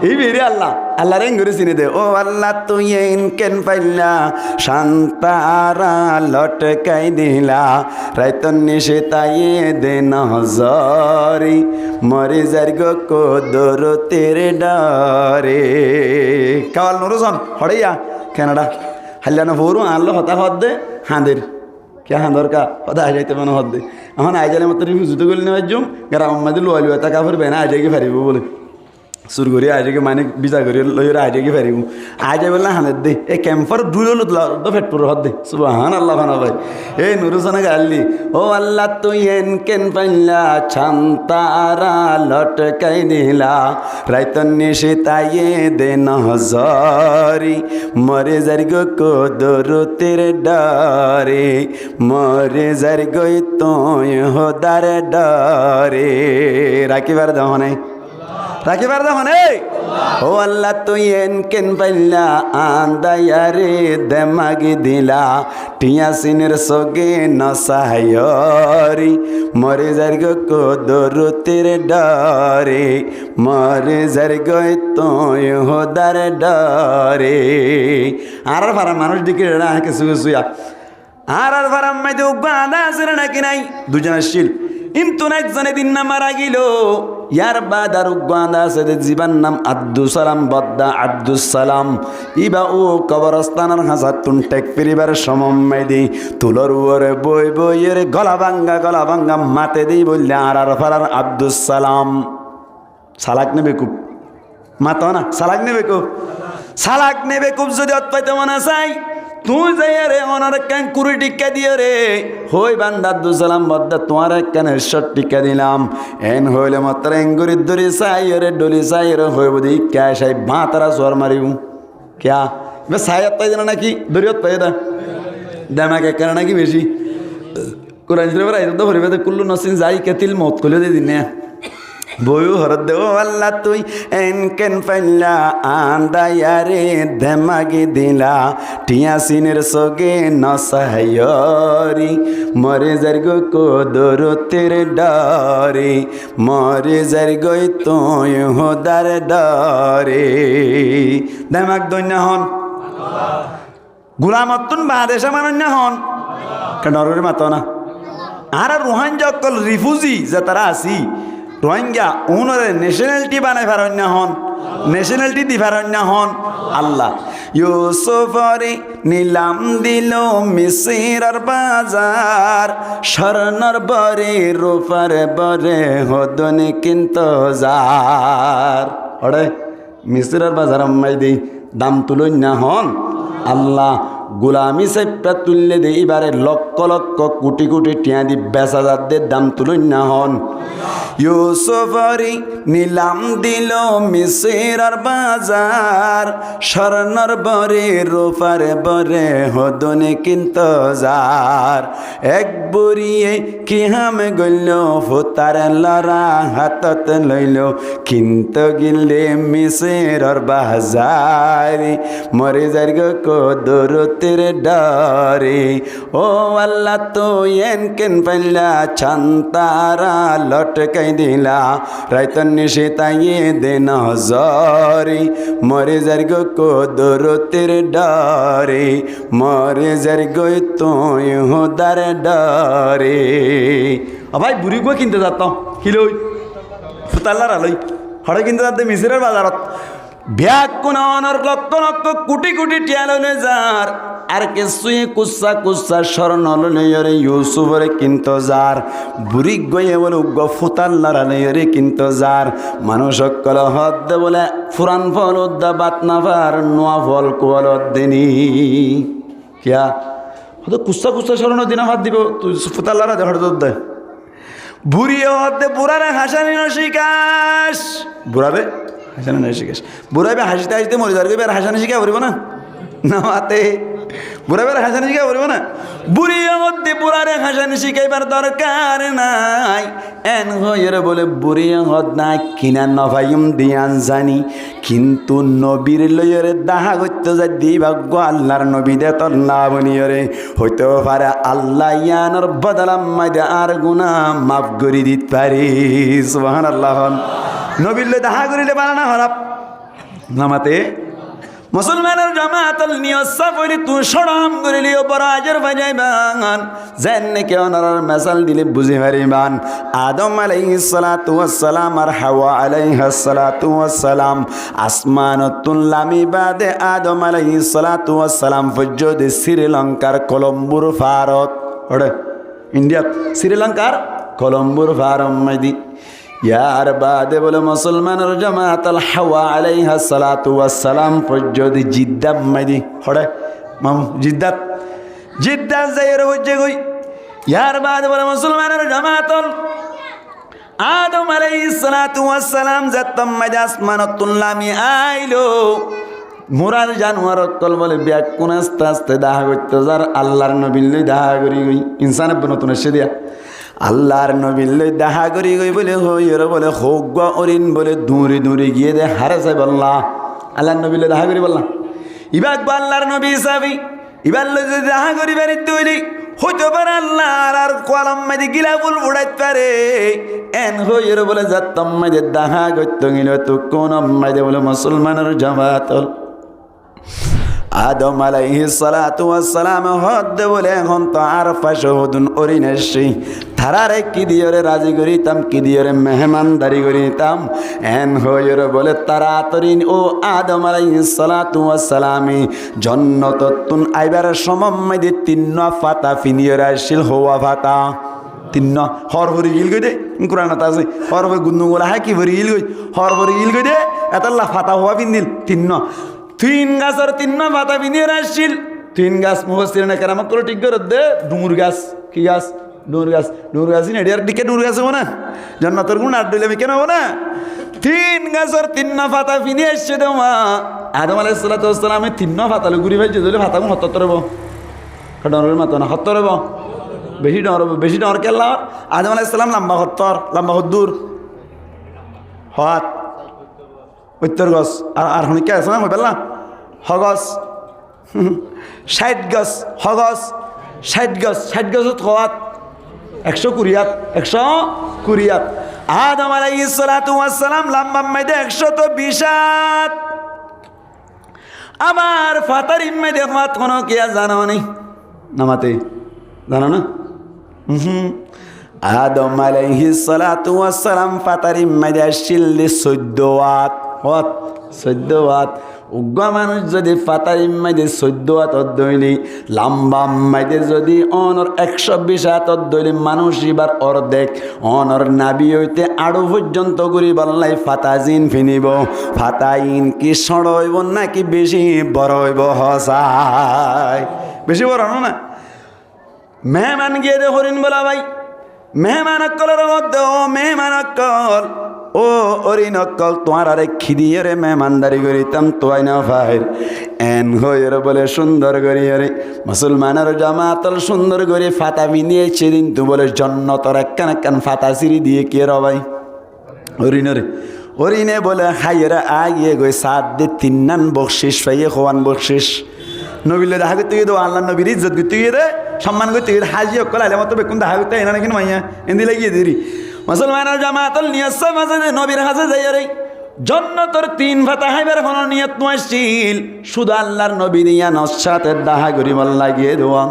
এই বেরি আল্লাহ আল্লাহ রেং করে চিনে দে ও আল্লাহ তুই কেন পাইলা শান্তারা লটকাই দিলা রাইতন নিশে তাইয়ে দে নজরি মরে যার গো কোদর তেরে ডরে কাওয়াল নুরুজন হড়াইয়া কানাডা হাল্লানো ভোরু আনলো হতা হদ দে হাঁদের কে হাঁদর কা হতা আই যাইতে মানে হদ দে এখন আই জালে মতো জুতো গলি নেওয়ার জুম গ্রাম মাঝে লোয়ালু এটা কাপড় বেনা আই যাই ফারিব বলে সুর করি আজকে মানে বিচা করি লইরা আজকে ফারিব আজ বললাম হানের দে এই ক্যাম্পার ডুইল তো ফেটপুর হদ দে সুবহানাল্লাহ ভানা ভাই এই নুরুসনা গালি ও আল্লাহ তুই এন কেন পাইলা ছান্তারা লটকাই দিলা রাইতন নিশে তাইয়ে দে নজরি মরে যার গো কোদর তেরে ডরে মরে যার গই তোয় হদার ডরে রাখিবার দহনে রাখিবার দহনে ও আল্লাহ তুই এন কেন পাইলা আন্দায়ারে দেমাগি দিলা টিয়া সিনের সগে নসায়রি মরে যার গো কোদর তেরে ডরে মরে যার গই তোয় হদার ডরে আর ভাড়া মানুষ দিকে কিছু কিছুয়া আর ভাড়া মাইতে উগ্গাদা আছে নাকি নাই দুজন আসছিল কিন্তু একজনে দিন না মারা গেল ইয়ার বাদ আর উগ্গাদা আছে জীবন নাম আব্দুল সালাম বদ্দা আব্দুল সালাম ইবা ও কবরস্থানের হাজার টেক পরিবার সমম্মাই দি তুলর ওরে বই বইয়ের গলা ভাঙ্গা মাতে দিই বললে আর ফারার আব্দুল সালাম সালাক নেবে খুব মাতো না সালাক নেবে খুব যদি অৎপাইতে মনে চাই তুই যাই রে ওনার একখান 20 টিকা দিও রে হই বান্দা আব্দুল সালাম বদ্দা তোমার একখান 100 টিকা দিলাম এন হইলে মাত্র এঙ্গুরির দড়ি চাই রে ডলি চাই রে হইব দি ক্যা সাই ভাতারা সোয়ার মারিব ক্যা বে সায়াত পাই না নাকি দড়িয়ত পাই দা দামাক একখান নাকি বেশি কোরআন শরীফের আয়াত তো ভরিবে কুল্লু নসিন যাই কাতিল মত কলে দে দিনে বয়ু হরদ দে ও আল্লাহ তুই এন কেন পাইলা আন্দায়ারে দেমাগি দিলা টিয়া সিনের সগে নসায়রি মরে যার গো কোদর তেরে ডরে মরে যার গই তোয় হদার ডরে দেমাগ দৈন্য হন গুলামতুন বাদেশা মানন্য হন কেন নররে মাতো না আর রোহিঙ্গা অকল রিফিউজি যে তারা আছি রোহিঙ্গা উনরে ন্যাশনালিটি বানাই পারন্য হন ন্যাশনালিটি দি পারন্য হন আল্লাহ ইউসুফরে নিলাম দিল মিসিরের বাজার স্বর্ণর বরে রূপার বরে হদনে কিন্তু যার ওরে মিসিরের বাজার আম্মাই দি দাম তুলন না হন আল্লাহ গোলামি সেপটা তুললে দে এবারে লক্ষ লক্ষ কোটি কোটি টিয়া দি বেচাজারদের দাম তুলন না হন ইউসুফরি নিলাম দিল মিসিরের বাজার স্বর্ণর বরে রূপার বরে হদনে কিন্তু যার এক বুড়িয়ে কি হামে গইল ফুতার লড়া হাতত লইল কিন্তু গিলে মিসিরের বাজার মরে যার গো কদরতের ডরে ও আল্লাহ তো এন কেন পাইলা ছান্তারা লটকাই দিলা রাইতন নিশে তাইয়ে দে নজরে মরে যার গো কদরতের ডরে মরে যার গো তুই হুদার ডরে ভাই বুড়ি গো কিনতে যাতাম কিলই ফুতাল্লার আলই হড়ে কিনতে যাতে মিসিরের বাজারত ব্যাগ কোনর লক্ষ লক্ষ কোটি কোটি টিয়া লইলে যার আর কিছুই কুচ্ছা কুচ্ছা স্বর্ণ লইরে ইউসুফরে কিন্তু যার বুড়ি গয়ে বলে উগ্র ফুতাল লড়াইরে কিন্তু যার মানুষ সকল হদ্দে বলে ফুরান ফল উদ্দা বাতনা ফার নোয়া ফল কোয়াল দিনী কিয়া হয়তো কুচ্ছা কুচ্ছা স্বর্ণ দিনা হাত দিব তুই ফুতাল লড়া দে হঠাৎ দে বুড়ি হদ্দে বুড়ারে হাসানি নশিকাশ বুড়াবে হাসানি নশিকাশ বুড়াবে হাসিতে হাসিতে মরে যার আর হাসানি শিখা পড়িব না নাতে বুড়াবের হাসানি শিখা পড়িব না বুড়ির মধ্যে বুড়ারে হাসানি শিখাইবার দরকার নাই এন হইরে বলে বুড়ি হদ না কিনা নভাইম দিয়ান জানি কিন্তু নবীর লইরে দাহা করতে যাই দি ভাগ্য আল্লাহর নবী দে তোর না বনিয়রে হইতেও পারে আল্লাহ ইয়ানোর বদলাম মাইদে আর গুনা মাফ করি দিতে পারি সুবহানাল্লাহ নবীর লই দাহা করিলে বানানা হরাপ নামাতে মুসলমানের জামাতল নিয়সাফরি তু সরম করিলিও বরাজের বাজাই বাঙান যেন নাকি ওনার মেসাল দিলে বুঝি পারিবান আদম আলাইহিস সালাতু ওয়াস সালাম আর হাওয়া আলাইহাস সালাতু ওয়াস সালাম আসমানতুল লামি বাদে আদম আলাইহিস সালাতু ওয়াস সালাম ফজদ শ্রীলঙ্কার কলম্বোর ফারত ওরে ইন্ডিয়া শ্রীলঙ্কার কলম্বোর ফারম মাইদি ইয়ার বাদে বলে মুসলমানের জামাত আল হাওয়া আলাইহা সালাতু ওয়াস সালাম পর্যন্ত জিদ্দা মাইদি হড়ে মাম জিদ্দাত যাইরে হচ্ছে কই ইয়ার বাদে বলে মুসলমানের জামাত আদম আলাইহিস সালাতু ওয়াস সালাম জাতম মাইদা আসমানাতুল লামি আইলো মোরাল জানোয়ার কল বলে ব্যাগ কোন আস্তে আস্তে দাহা করতে যার আল্লাহর নবীর লই দাহা করি গই ইনসান নতুন এসে দিয়া আল্লাহর নবীর লই দাহা করি গই বলে হইর বলে হোক অরিন বলে দূরে দূরে গিয়ে দে হারে যাই বললা আল্লাহর নবীর লই দাহা করি বললা ইবাক বা আল্লাহর নবী হিসাবি ইবার লই যদি দাহা করি বাড়ি তৈরি হইতে পারে আল্লাহর আর কলম মাইদি গিলাফুল উড়াইতে পারে এন হইর বলে যাতম মাইদে দাহা করতে গেল তো কোন মাইদে বলে মুসলমানের জামাতল আদম আলাইহিস সালাতু ওয়াস সালাম হদ বলে এখন তো আর ফাশহুদুন অরিনেশি তারারে কি দিয়রে রাজি করিতাম কি দিয়রে মেহমানদারি করিতাম এন হইরে বলে তাড়াতাড়ি ও আদম আলাইহিস সালাতু ওয়াস সালামি জান্নাতুন আইবার সময় দি তিন্ন ফাতা ফিনিয়র আসিল হওয়া ফাতা তিন্ন হর ভরি গিল গই দে কুরআনত আছে হর ভরি গুন্নুগুলা হা কি ভরি গিল গই হর ভরি গিল গই দে এতাল্লাহ ফাতা হওয়া বিন্দিল তিন্ন তিন গাছের তিন্ন পাতা বিনিয়ে আসছিল তিন গাছ মুখস্থির না কেরামত করে ঠিক করে দে ডুমুর গাছ কি গাছ ডুমুর গাছ এডিয়ার দিকে ডুমুর গাছ হবো না জান্নাতের গুণ আর দিলে আমি কেন হবো না তিন গাছের তিন্ন পাতা ফিনিয়ে আসছে দেওয়া আদম আলাইহিস সালাতু ওয়াস সালামে তিন্ন পাতা ঘুরি ভাইছে দিলে পাতা গুণ হত্তর রব ডরের মাতো না হত্তর রব বেশি ডর কেল্লা আদম আলাইহিস সালাম লম্বা হদ্দুর হাত উত্তর গছ আর শুনিকে আছে না বললা হগছ 60 গছ হগছ 60 গছত হওয়াত 120 আদম আলাইহিস সালাতু ওয়াস সালাম লম্বা মাইদে 120 আবার ফাতার ইম্মাইদে ফাত কোন কিয়া জানো নি নামাতে জানো না? আদম আলাইহিস সালাতু ওয়াস সালাম ফাতারিম মাইদা শিল্লি 14 ওয়াত 14 ওয়াত উগ্র মানুষ যদি ফাতারিম মাইদে 14 ওয়াত দইলি লম্বা মাইদে যদি অনর 120 হাত দইলি মানুষ এবার অর্ধেক অনর নাবি হইতে আড়ু পর্যন্ত করি বললাই ফাতাজিন ফিনিব ফাতাইন কি সড় হইব নাকি বেশি বড় হইব? হসাই বেশি বড় না? মেহমান গিয়ে দে হরিণ বলা ভাই মেহমান অক্কলের মধ্যে ও মেহমান অক্কল ও হরিণ অক্কল তোমার আরে খিদিয়ে রে মেহমানদারি করিতাম তোয়াই না ভাইর এন হইর বলে সুন্দর করি রে মুসলমানের জামাতল সুন্দর করে ফাতা বিনিয়ে সেদিন তু বলে জন্নতর একখান ফাতা সিঁড়ি দিয়ে কে র ভাই হরিণরে হরিণে বলে হাইয়েরা আগিয়ে গই সাত দে 3 নান বকশিস পাইয়ে খোয়ান বকশিস নবীলে দেখা করতে গিয়ে দেবো আল্লাহ নবীর ইজ্জত করতে গিয়ে দে সম্মান করতে গিয়ে হাজি অক্কল আলে মতো বেকুন দেখা করতে এনা নাকি মাইয়া এন্দি লাগিয়ে দিরি মুসলমানের জামাতল নিয়ত মাঝে নবীর হাজে যাই রে জন্নতর 3 ফাতা হাইবার কোনো নিয়ত নয়ছিল শুধু আল্লাহর নবী দিয়া নসাতে দাহা করি বল লাগিয়ে দেওয়া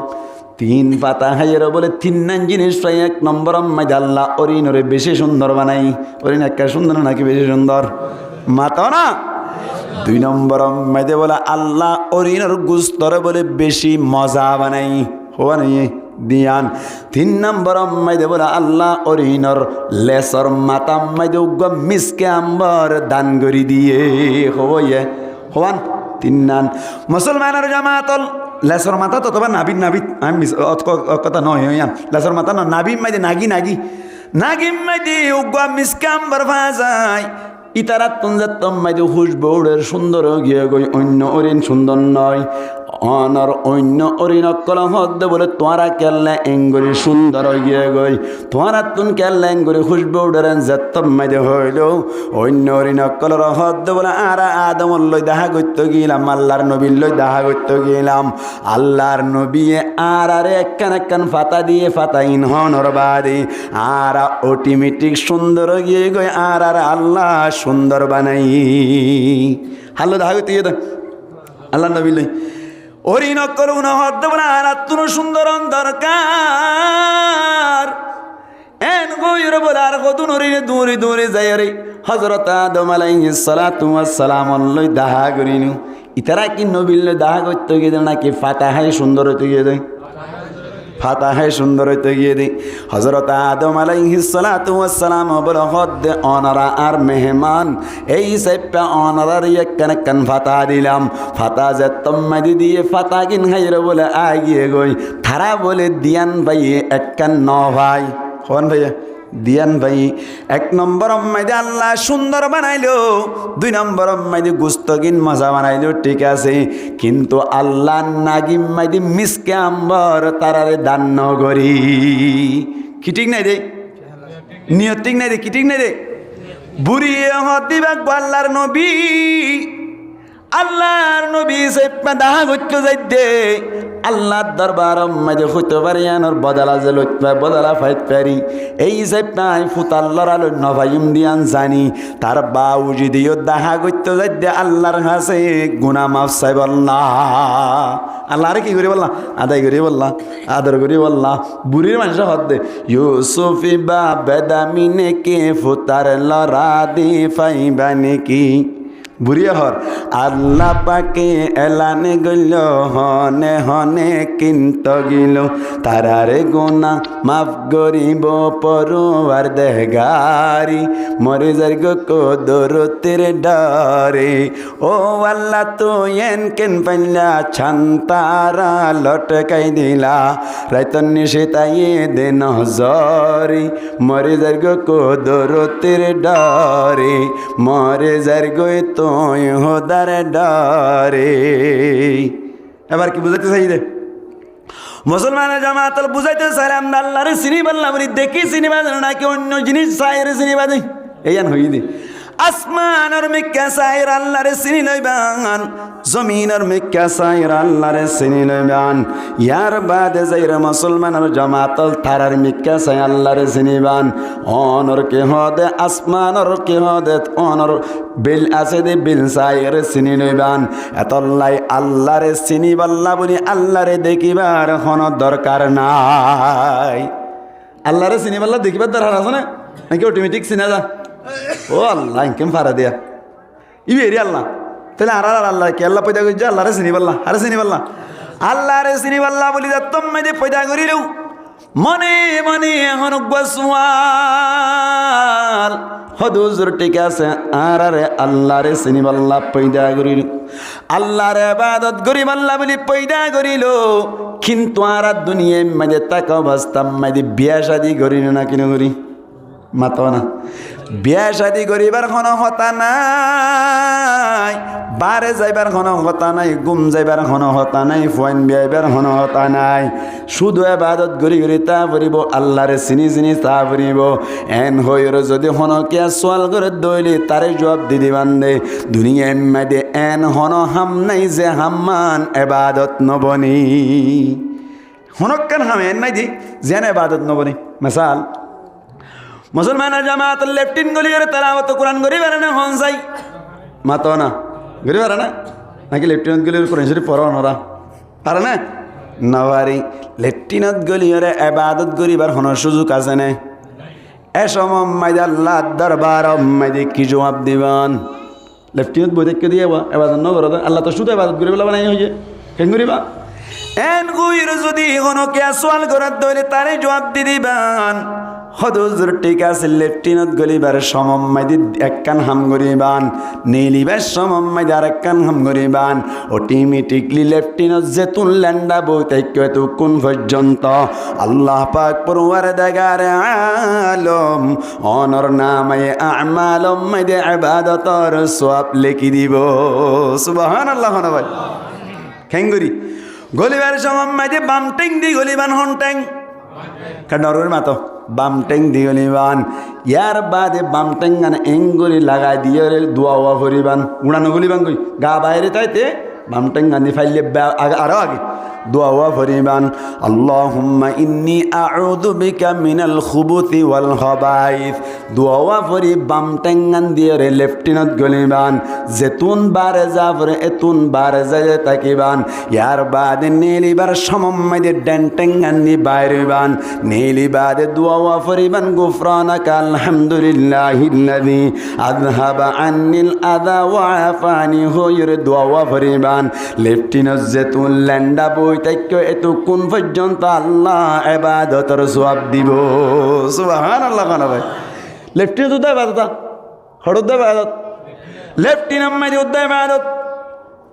3 পাতা হাইয়ের বলে 3 নান জিনিস প্রায় 1 নম্বর মাইদা আল্লাহ অরিনরে বেশি সুন্দর বানাই অরিন একটা সুন্দর নাকি বেশি সুন্দর মাতা না 2 নম্বর মাইদে বলে আল্লাহ অরিনর গুস্তরে বলে বেশি মজা বানাই হওয়া নেই দিয়ান 3 নম্বর মাইদে বলে আল্লাহ অরিনর লেসর মাতা মাইদে উগ্র মিসকে আম্বর দান করি দিয়ে হইয়ে হওয়ান 3 নান মুসলমানের জামাতল লেসর মাথা তো তোমার নাবিন নাবিদ আমি কথা নয় হইয়ান লেসর মাথা না নাবিন মাইদে নাগি মাইদে উগ্র মিসকে আম্বর ভাজায় ইতারা তুঞ্জাত মাইদে হুশবৌড়ের সুন্দর গিয়ে গই অন্য অরিন সুন্দর নয় অনর অন্য অরিন অক্কল হদ্দে বলে তোরা কেল্লা এঙ্গরি সুন্দর গিয়ে গই তোরা তুন কেল্লা এঙ্গরি খুশবৌড়ের যেত মাইদে হইল অন্য অরিন অক্কলের হদ্দে বলে আর আদমর লই দেখা করতে গেলাম আল্লাহর নবীর লই দেখা করতে গেলাম আল্লাহর নবী আর আরে একখান ফাতা দিয়ে ফাতা ইনহনর বাদে আর অটোমেটিক সুন্দর গিয়ে গই আর আল্লাহ সুন্দর বানাই হাল্লো দেখা করতে গিয়ে আল্লাহ নবী লই হরিণ করুন হদ্দ বলে আর তুন সুন্দর দরকার এন গইর বলে আর কতুন হরিণে দূরে যাই রে হযরত আদম আলাইহিস সালাতু ওয়াস সালাম লই দাহা করিনু ইতারা কি নবীর লই দাহা করতে গিয়ে নাকি ফাতাহায় সুন্দর হতে গিয়ে দেয় ফাতাহায় সুন্দর হইতে গিয়ে দিই হযরত আদম আলাইহিস সালাতু ওয়াস সালাম বলে হদ্দে অনারা আর মেহমান এই সাইপা অনারার একখান ফাতা দিলাম ফাতা যে তম্মাদি দিয়ে ফাতা কিন খাইরে বলে আগিয়ে গই তারা বলে দিয়ান ভাই একখান ন ভাই কোন ভাইয়া দিয়ান ভাই 1 নম্বর মাইদে আল্লাহ সুন্দর বানাইলো 2 নম্বর মাইদে গুস্তগিন মজা বানাইলো ঠিক আছে কিন্তু আল্লাহ নাগিম মাইদে মিসকে আম্বর তারারে দান নগরি কি ঠিক নাই রে নিয়ত ঠিক নাই রে কি ঠিক নাই রে বুড়িয়ে হদিবা আল্লাহর নবী সেপা দাহা করতে যাইতে আল্লাহর দরবার মাঝে হইতে পারি আনর বদলা যে লইতে বদলা ফাইত পারি এই সেপাই ফুতাল্লার আলো নভাইম দিয়ান জানি তার বাউজি দিও দাহা করতে যাইতে আল্লাহর কাছে গুনাহ মাফ চাই বললা আল্লাহরে কি করে বললা আদায় করে বললা আদর করে বললা বুড়ির মানুষ হদ্দে ইউসুফি বা বেদামিনে কে ফুতার লরা দি ফাইবানে কি বুড়িয়া হর আল্লাহ পাকে এলানে গইল হনে হনে কিন্ত গিল তারারে গোনা মাফ গরিব পরোয়ার দেহগারি মরে যার গো কদরতের ডরে ও আল্লাহ তো এন কেন পাইলা ছান্তারা লটকাই দিলা রাইতন নিশে তাইয়ে দে নজরি মরে যার গো কদরতের ডরে মরে যার গো তো হোদার ডরে এবার কি বুঝাইতে চাই রে মুসলমানের জামাত বুঝাইতে চাইলাম আল্লাহরে চিনি বললাম দেখি চিনি বাজে নাকি অন্য জিনিস চাই রে চিনি বাজে এইয়ান হই দি আসমানের মিক্কা সাইর আল্লাহরে চিনি লইবান জমিনের মিক্কা সাইর আল্লাহরে চিনি লইবান ইয়ার বাদে যাইরা মুসলমানের জামাতল তারার মিক্কা সাই আল্লাহরে চিনিবান অনর কে হদে আসমানের কে হদে অনর বিল আছে দে বিল সাইর চিনি লইবান এতল্লাই আল্লাহরে চিনিবাল্লা বলি আল্লাহরে দেখিবার কোনো দরকার নাই আল্লাহরে চিনিবাল্লা দেখিবার দরকার আছে না নাকি অটোমেটিক চিনা যা ও আল্লাহ কেম ফারা দিয়া ইবেরি আল্লাহ তাহলে আর আল্লাহ কে আল্লাহ পয়দা করছে আল্লাহরে চিনি পাল্লা আরে চিনি পাল্লা আল্লাহরে চিনি পাল্লা বলি যা তুমি যে পয়দা করিলেও মনে মনে এখন গোয়াল হদুজুর ঠিক আছে আর আরে আল্লাহরে চিনি পাল্লা পয়দা করিল আল্লাহর ইবাদত করিব আল্লাহ বলি পয়দা করিল কিন্তু আর দুনিয়ায় মাঝে তাক অবস্থা মাঝে বিয়া শাদি করিল না কিনা করি মাতো না বিয়া শাদি করিবার কোনো হতা নাই বারে যাইবার কোনো হতা নাই গুম যাইবার কোনো হতা নাই ফোন বিয়াইবার কোনো হতা নাই শুধু ইবাদত করি করি তা করিব আল্লাহরে চিনি চিনি তা করিব এন হইর যদি হনকিয়া সোয়াল করে দইলি তারে জবাব দি দিবান দে দুনিয়া মাদে এন হন হাম নাই যে হাম্মান ইবাদত নবনি হনকান হাম এন নাই দি যেন ইবাদত নবনি মিসাল মুসলমানের জামাত লেফটিন গলিয়র তেলাওয়াত কোরআন গরি পারে না হন যাই মাতো না গরি পারে না নাকি লেফটিনত গলিয়র কোরআন শরীফ পড়ো নরা পারে না নওয়ারি লেফটিনত গলিয়র ইবাদত করিবার হন সুযোগ আছে না এ সময় আল্লাহ দরবার মাইদে কি জবাব দিবান লেফটিনত বই দেখে দিয়ে ইবাদত ন করো আল্লাহ তো শুধু ইবাদত করিবলা বানাই হইছে কেন করিবা এন গুইর যদি কোনো কে সওয়াল করার দইলে তারে জবাব দি দিবান হদুজুর ঠিক আছে লেফটিনত গলিবার সমম্মাইদি একখান হাম গরিবান নীলিবার সমম্মাইদি আর একখান হাম গরিবান অটোমেটিকলি লেফটিনত যেতুন ল্যান্ডা বইতে কোন পর্যন্ত আল্লাহ পাক পরওয়ার দেগারে আলম অনর নামায়ে আমালম মাইদে ইবাদতর সওয়াব লিখি দিব সুবহানাল্লাহ না ভাই খেঙ্গুরি গলিবার সমম্মাইদি বাম টেং দি গলিবান হন টেং কাডরুর মাতো বাম টেং দিগলিবান ইয়ার বাদে বাম টেঙ্গান এঙ্গুলি লাগাই দিয়ে দোয়া করিবান উড়ানো গলিবান কই গা বাইরে তাইতে বাম টেঙ্গান দি ফাইলে আরো আগে দোয়া করিবান আল্লাহুম্মা ইন্নী আউযু বিকা মিনাল খুবুতি ওয়াল খাবাইস দোয়া করি বাম টেঙ্গান দিয়ে লেফটিনত গলিবান যেতুন বারে যাবরে এতুন বারে যায় তাকিবান ইয়ার বাদে নীলিবার সমম্মাইদে ডেন টেঙ্গান দি বাইরিবান নীলি বাদে দোয়া করিবান গুফরানাকা আলহামদুলিল্লাহিল্লাযী আযহাবা আন্নিল আযা ওয়া আফানি হইর দোয়া করিবান লেফটিনত যেতুন ল্যান্ডা বই তাইকে এতো কোন পর্যন্ত আল্লাহ ইবাদতের সওয়াব দিব সুবহানাল্লাহ কানা ভাই লেফটিনত উদা ইবাদত হড়দ ইবাদত লেফটিনত মাইদি উদা ইবাদত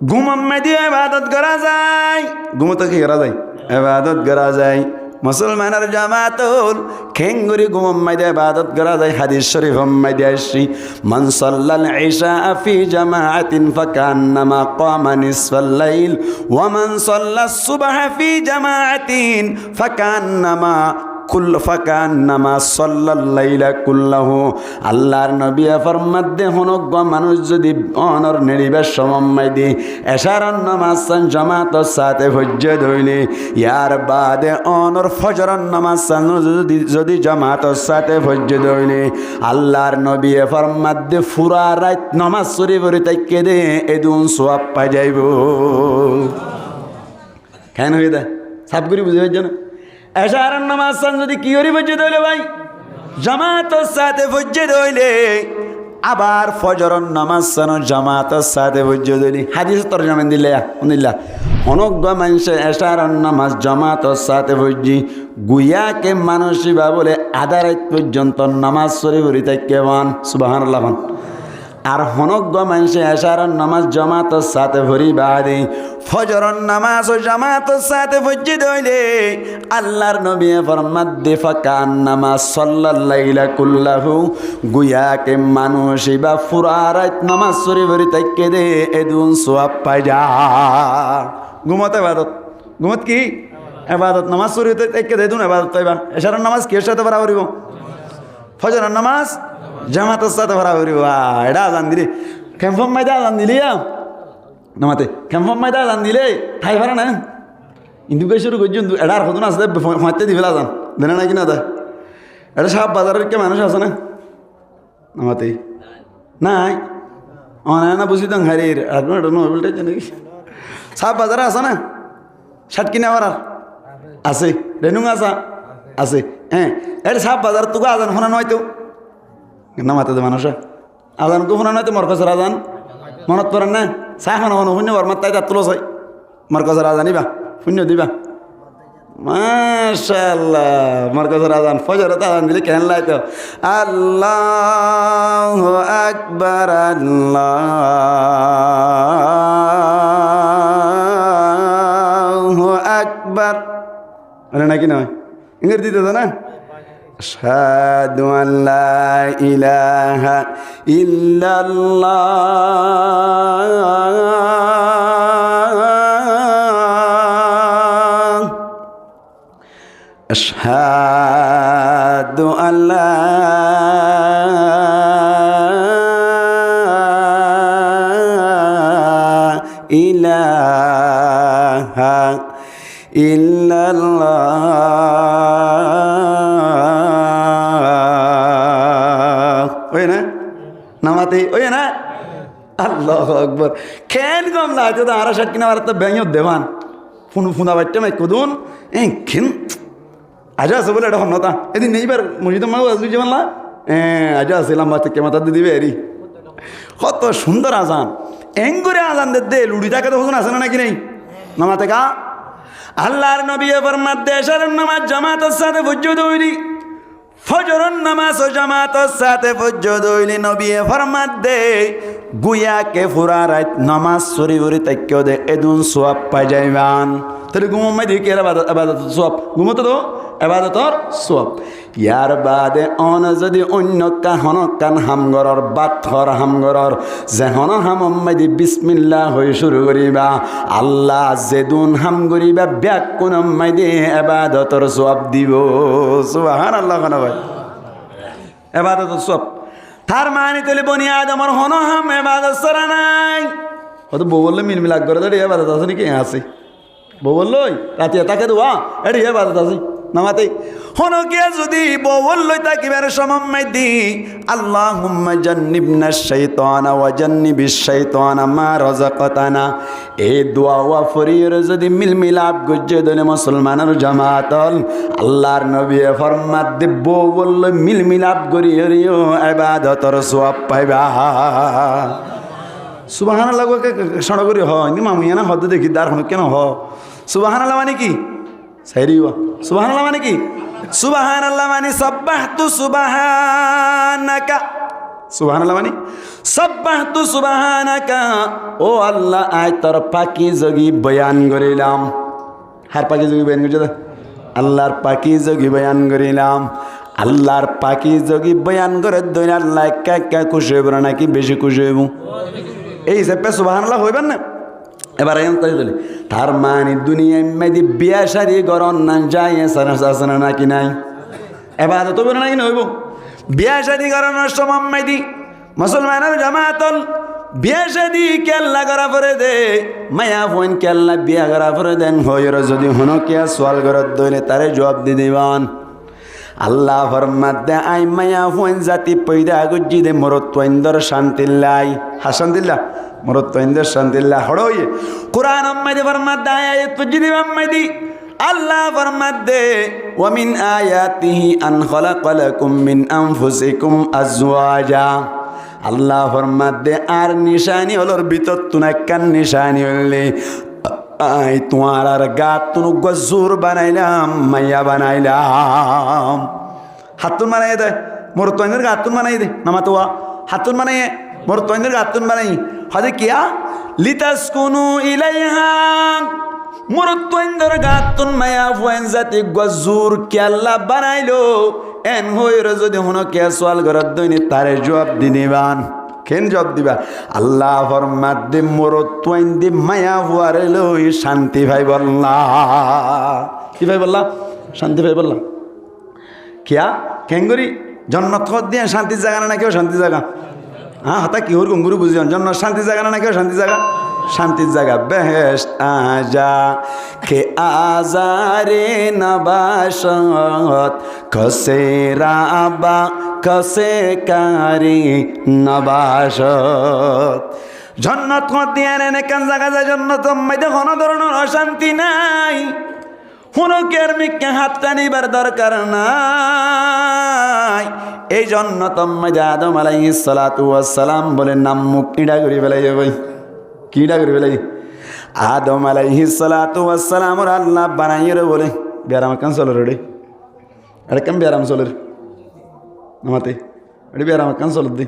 ঘুম মাইদি ইবাদত করা যায় ঘুমত কি করা যায় ইবাদত করা যায় মুসলমানের জামাতুল খেঙ্গুরি ঘুম মাইদি ইবাদত করা যায় হাদিস শরীফ মাইদি আসি মান সাল্লাল ইশা ফি জামাআতিন ফাকান্নামা কামা নিসফাল লাইল ওয়া মান সাল্লাস সুবহা ফি জামাআতিন ফাকান্নামা ফাকান্নামা সাল্লাল লাইলা কুল্লাহু আল্লাহর নবী ফরমাতে হনক মানুষ যদি অনর নেড়িবার সময় দি এশারার নামাজ জামাতের সাথে হজ্জে ধইলে ইয়ার বাদে অনর ফজরের নামাজ যদি জামাতের সাথে হজ্জে ধইলে আল্লাহর নবী ফরমাতে ফুরা রাত নামাজ পড়ি পড়ি তাইকে দে এদুন সওয়াব পাই যাইব কেন হই দা সাব করি বুঝাই জানো এশারার নামাজ যদি কি করি ফজ্জে ধইলে ভাই জামাতের সাথে ফজ্জে ধইলে আবার ফজরের নামাজ জামাতের সাথে ফজ্জে ধইলি হাদিস তরজমা দিল্লা অনেক মানুষ এশারার নামাজ জামাতের সাথে ফজ্জি গুয়াকে মানুষই বা বলে আধা রাত পর্যন্ত নামাজ পড়ি পড়ি থাকে বান সুবহানাল্লাহ আর হনক মানুষে এশারার নামাজ জামাতের সাথে ভরি বাদে ফজরের নামাজ ও জামাতের সাথে ফজ্জে ধইলে আল্লাহর নবী ফরমাত দে ফাকান্নামা সাল্লাল লাইলা কুল্লাহু গুয়াকে মানুষই বা পুরা রাত নামাজ পড়ি পড়ি থাকে দে এদুন সওয়াব পাই যা ঘুমত ইবাদত ঘুমত কি ইবাদত নামাজ পড়ি থাকে দে এদুন ইবাদত পাইবা এশারার নামাজ কি সাথে বরাবর হইব ফজরের নামাজ জামাতের সাথে ভরা করি এটা আজান দিলে ক্যাম্পম মাইদা আজান দিলি নামাতে ক্যাম্পম মাইদা আজান দিলে ঠাই ভরা না ইন্দু কে শুরু করছি এটা আর কত আছে ফাঁতে দিবে আজান দেনে না কিনা দা এটা সব বাজারের কে মানুষ আছে না নামাতে নাই না বুঝি তো হারিয়ে এটা নাকি সব বাজারে আছে না শার্ট কিনে আবার আছে রেনুং আসা আছে হ্যাঁ এটা সব বাজার তোকে আজান শোনা নয় তো নামাতে দে মানুষ আজানকে শোনা নয় তো মরকজের আজান মনত পড়েন না চাহ খানো খানো শূন্য বরমাত তাই তাত তুলো চাই মরকজের আজান দিবা শূন্য দিবা মাশাআল্লাহ মরকজের আজান ফজরের আজান দিলে কেন লাইতো আল্লাহু আকবার আল্লাহু আকবার আরে নাকি নয় ইংরেজি দিতে তো না আশহাদু আল্লা ইলাহা ইল্লাল্লাহ আশহাদু আল্লা ইলাহা ইল্লাল্লাহ ওই না নামাতে ওই না আল্লাহু আকবার কেন কম না তো আর শাক কিনা আর তো ব্যাঙ দেওয়ান ফুনা বাচ্চা মাই কদুন কেন আজ আছে বলে এটা হন্যতা এদিন নেইবার মসজিদ মা আসবি যে মানলা আজ আসলাম বাচ্চা কে মাথা দিবে এরি কত সুন্দর আজান এঙ্গুরে আজান দে লুড়ি থাকে তো হুজুন আছে না নাকি নেই নামাতে কা আল্লাহর নবী ফরমাত দেশের নামাজ জামাতের সাথে ফুজ্জুদ হইলি ফজরের নামাজ ও জামাতের সাথে ফুজ্জুদ হইলি নবী ফরমাত দে গুয়া কে ফুরা রাত নামাজ সরি সরি তাইকেও দে এদুন সওয়াব পাই যাইবান তাহলে ঘুমাই দেখি আবাদত সওয়াব ঘুমতো তো আবাদতর সওয়াব ইয়ার বাদে অন যদি অন্য কাহন কান হামগরর বাথর হামগরর যেহন হামম্মাই দি বিসমিল্লাহ হয়ে শুরু করিবা আল্লাহ যেদুন হাম করিবা ব্যাক কোন মাই দে আবাদতর সওয়াব দিব সুবহানাল্লাহ খানা ভাই আবাদতর সওয়াব তার মানে তাহলে বনি আদমর হন হাম আবাদত সরা নাই হয়তো বউ বললে মিলমিলাক করে তো আবাদত আছে নাকি আছে বউ বললো রাতে তাকে দোয়া এটি আবাদত আছে নামাতে হনকে যদি বউল্লই তাকিবার সমম্মাই দি আল্লাহুম্মা জান্নিবনা শাইতানা ওয়া জান্নিবিশ শাইতানা মা রাযাকাতানা এই দোয়া ওয়া ফরিয়র যদি মিলমিলাপ গজ্জে দলে মুসলমানের জামাতল আল্লাহর নবী ফরমাত দে বউল্লই মিলমিলাপ করিও ইবাদতর সওয়াব পাইবা সুবহানাল্লাহ কে শোনা করি হয় নি মামুয়া না হদ দেখি দার হন কেন হ সুবহানাল্লাহ মানে কি সাইরিওয়া সুবহানাল্লাহ মানে কি সুবহানাল্লাহ মানে সাব্বাহতু সুবহানাকা সুবহানাল্লাহ মানে সাব্বাহতু সুবহানাকা ও আল্লাহ আয় তোর পাকীজগি বয়ান করিলাম হার পাকীজগি বয়ান করছে আল্লাহর পাকীজগি বয়ান করিলাম আল্লাহর পাকীজগি বয়ান করে দই আল্লাহ একা খুশি হইব নাকি বেশি খুশি হইব এই হিসাবে সুবহানাল্লাহ হইবেন না এবার তার মানে দুনিয়ায় মেয়েদি বিয়া শাড়ি গরম না যায় আছে না নাকি নাই এবার তো বলে নাকি হইব বিয়া শাড়ি গরমের সময় মেয়েদি মুসলমানের জামাতল বিয়া শাড়ি কেল্লা করা পরে দে মায়া ফোন কেল্লা বিয়া করা পরে দেন হইর যদি হনো কিয়া সোয়াল করত দইলে তারে জবাব দি দিবান আল্লাহ ফরমাত দে আই মায়া ফোন জাতি পয়দা গুজি দে মরত্বইন্দর শান্তিল্লাই হাসান্তিল্লাহ মরত্বইন্দর শান্তিল্লাহ হড়ই কুরআন আম্মাইদি ফরমাত দে আয়াত পুজিদি আম্মাইদি আল্লাহ ফরমাত দে ওয়া মিন আয়াতিহি আন খালাকালাকুম মিন আনফুসিকুম আজওয়াজা আল্লাহ ফরমাত দে আর নিশানি হলোর ভিতর তুনাক্কান নিশানি হলে আই তোমার আর গাত তুনু গজুর বানাইলাম মাইয়া বানাইলাম হাতুন বানাই দে মোর তৈনের গাতুন বানাই দে নামাতোয়া হাতুন বানাই মোর তৈনের গাতুন বানাই হদে কিয়া লিতাসকুনু ইলাইহা মোর তৈনের গাতুন মায়া ফুয়েন জাতি গজুর কেল্লা বানাইলো এন হইর যদি হনো কে সওয়াল করত দইনি তারে জবাব দিনিবান কেন জবাব দিবা আল্লাহ ফরমাত দে মোর তোয়াইন দি মায়া হুয়ারে লই শান্তি ভাই বললা কি ভাই বললা শান্তি ভাই বললা কিয়া কেঙ্গরি জন্নত খত দিয়ে শান্তির জায়গা না কেউ শান্তির জায়গা হ্যাঁ হতা কি ওর গঙ্গুরু বুঝিয়ন জন্ম শান্তির জায়গা না কেউ শান্তির জায়গা শান্তির জায়গা বেহেশত আজা কে আজারে নবাসত কসে রাবা কসে কারি নবাসত জন্নত দিয়ে এনে কেন জায়গা যায় জন্নত মাইতে কোনো ধরনের অশান্তি নাই কোনো কেরমিককে হাত টানিবার দরকার নাই এই জন্য তম্মাইদে আদম আলাইহিস সালাতু ওয়াস সালাম বলে নাম মুখ কিডা করে ফেলাই ভাই কিডা করে ফেলাই আদম আলাইহিস সালাতু ওয়াস সালাম ওর আল্লাহ বানাইরে বলে বেরাম কান চলে রে আরে কেন বেরাম চলে নামাতে এডি বেরাম কান চলে দি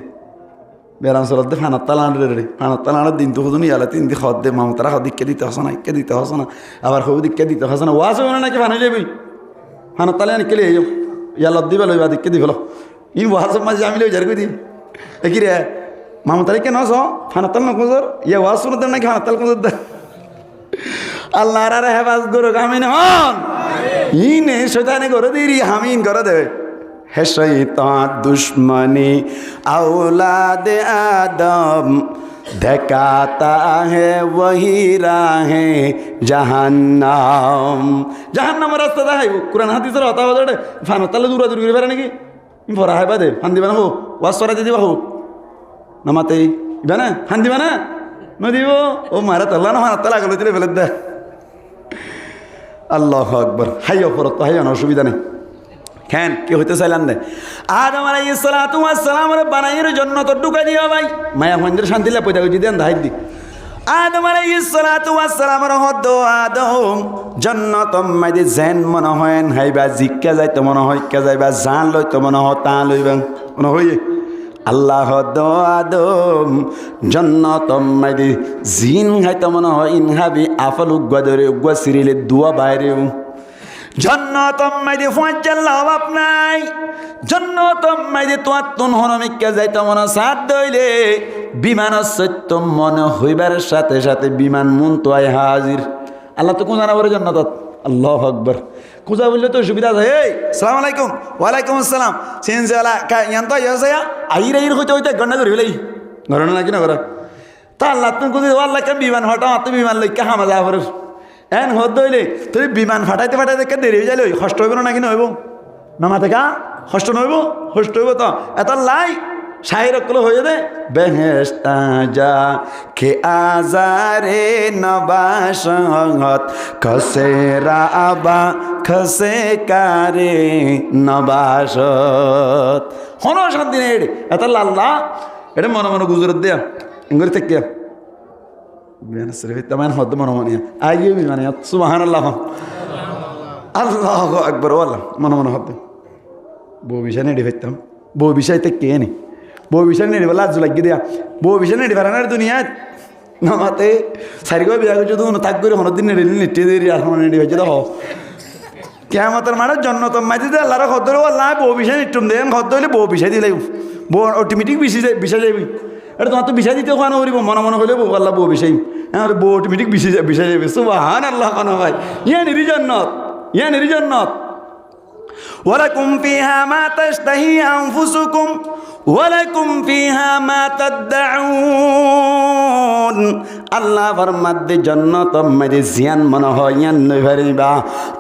বেরাম চলে দে ফানাত তালান রে ফানাত তালান দিন তো হুজুনি আলা তিন দি খদ দে মামতারা খদ দিকে দিতে হসনা কে দিতে হসনা আবার হউ দিকে দিতে হসনা ওয়াজ হবে নাকি বানাই যাবি ফানাত তালান কে লিয়ে ইয়াল্লা দিবা লইবা দিকে দি ফেলো ই ওয়াজ মাঝে আমি লই যার কই দি এ কি রে মামতারি কে নস ফানাত তালান কোজর ইয়া ওয়াজ শুনতে নাকি ফানাত তালান কোজর দে আল্লাহর আর হেফাজ করুক আমিন হন ইনে শয়তানে করে দিরি আমিন করে দে है शैतान दुश्मनी औलाद आदम दिखाता है वही राहें जहन्नम जहन्नम रास्ता दा है कुरान हादिस रा होता है फान तले दूर दूर करे नाকি ভরা হয় বাদে ফান দিবা না হো ওয়াজ সরা দিবা হো নামাতে ইবা না ফান দিবা না নদিব ও মারা তাল্লা না মারা তালা গলে দিলে ফেলে দে আল্লাহু আকবার হাইয়া পরত হাইয়া অসুবিধা নেই কেন কি হইতে চাইলাম দে আদম আলাইহিস সালাতু ওয়াস সালামের বানাইয়ের জন্য তো ঢুকাই দিও ভাই মায়া মন্দির শান্তি লা পয়দা কইছি দেন দাইদ দি আদম আলাইহিস সালাতু ওয়াস সালামের হদ আদম জান্নাত মাইদে জেন মনে হয় হাইবা জিক্কা যাইতে মনে হয় কে যাইবা জান লইতে মনে হয় তা লইবা মনে হয় আল্লাহ হদ আদম জান্নাত মাইদে জিন খাইতে মনে হয় ইনহাবি আফল উগবা ধরে উগবা সিরিলে দুয়া বাইরেও জন্নত মাইদে ফজ্জাল্লাহ অভাব নাই জন্নত মাইদে তোয়ার তুন হনমিককে যাইতে মনে সাথ দইলে বিমান সত্য মনে হইবার সাথে সাথে বিমান মন তো আয় হাজির আল্লাহ তো কোন জানাবরে জন্নত আল্লাহু আকবার কুজা বললে তো সুবিধা আছে এই আসসালামু আলাইকুম ওয়া আলাইকুম আসসালাম সিনজালা কা ইয়ান্ত ইয়াসায়া আইরে ইর হইতে হইতে গন্না করি ফেলাই গরনা নাকি না করা তা আল্লাহ তুমি কুজি আল্লাহ কে বিমান হটাও তুমি বিমান লই কা হামা যা ফরস এন হদ দইলে তুই বিমান ফাটাইতে ফাটাইতে কে দেরি হয়ে যাইলে কষ্ট হইব নাকি না হইব নামাতে কা কষ্ট নইব কষ্ট হইব তো এত লাই শাহির কল হয়ে দে বেহেশত যা কে আজারে নবাসত কসে রাবা খসে কারে নবাসত হন শান্তি নেই এত লাল্লা এটা মনে মনে গুজরাত দেয়া ইঙ্গরি থেকে বেন সরফি তমান হদ মনে মনে আইয়ে বি মানে সুবহানাল্লাহ আল্লাহু আকবার ওয়াল্লাহ মনে মনে হদ বউ বিষয় নেই ফেলতাম বউ বিষয় থেকে কে নি বউ বিষয় নেই বলা আজ লাগি দিয়া বউ বিষয় নেই বারানার দুনিয়া নামাতে সারিগো বিয়া করছো তো থাক করে হন দিন নেই নিটে দেরি আর হন নেই হইছে তো কিয়ামতের মাঠে জন্নত মাইতে দে আল্লাহর হদ ধরে আল্লাহ বউ বিষয় নিটুম দেন হদ হইলে বউ বিষয় দিলাই বউ অটোমেটিক বিষয় যাবি এটা তোমার তো বিষয় দিতে ওখানে করিব মনে মনে হইলে বউ আল্লাহ বউ বিষয় হ্যাঁ বউ অটোমেটিক বিষয় যাবে সুবহানাল্লাহ কোন ভাই ইয়া নিরি জান্নাত ওয়ালাকুম ফিহা মা তাশতাহি আনফুসুকুম ওয়ালাকুম ফিহা মা তাদউন আল্লাহ ফরমাদে জান্নাত মধ্যে জিয়ান মনে হয় ইয়ান নই পারিবা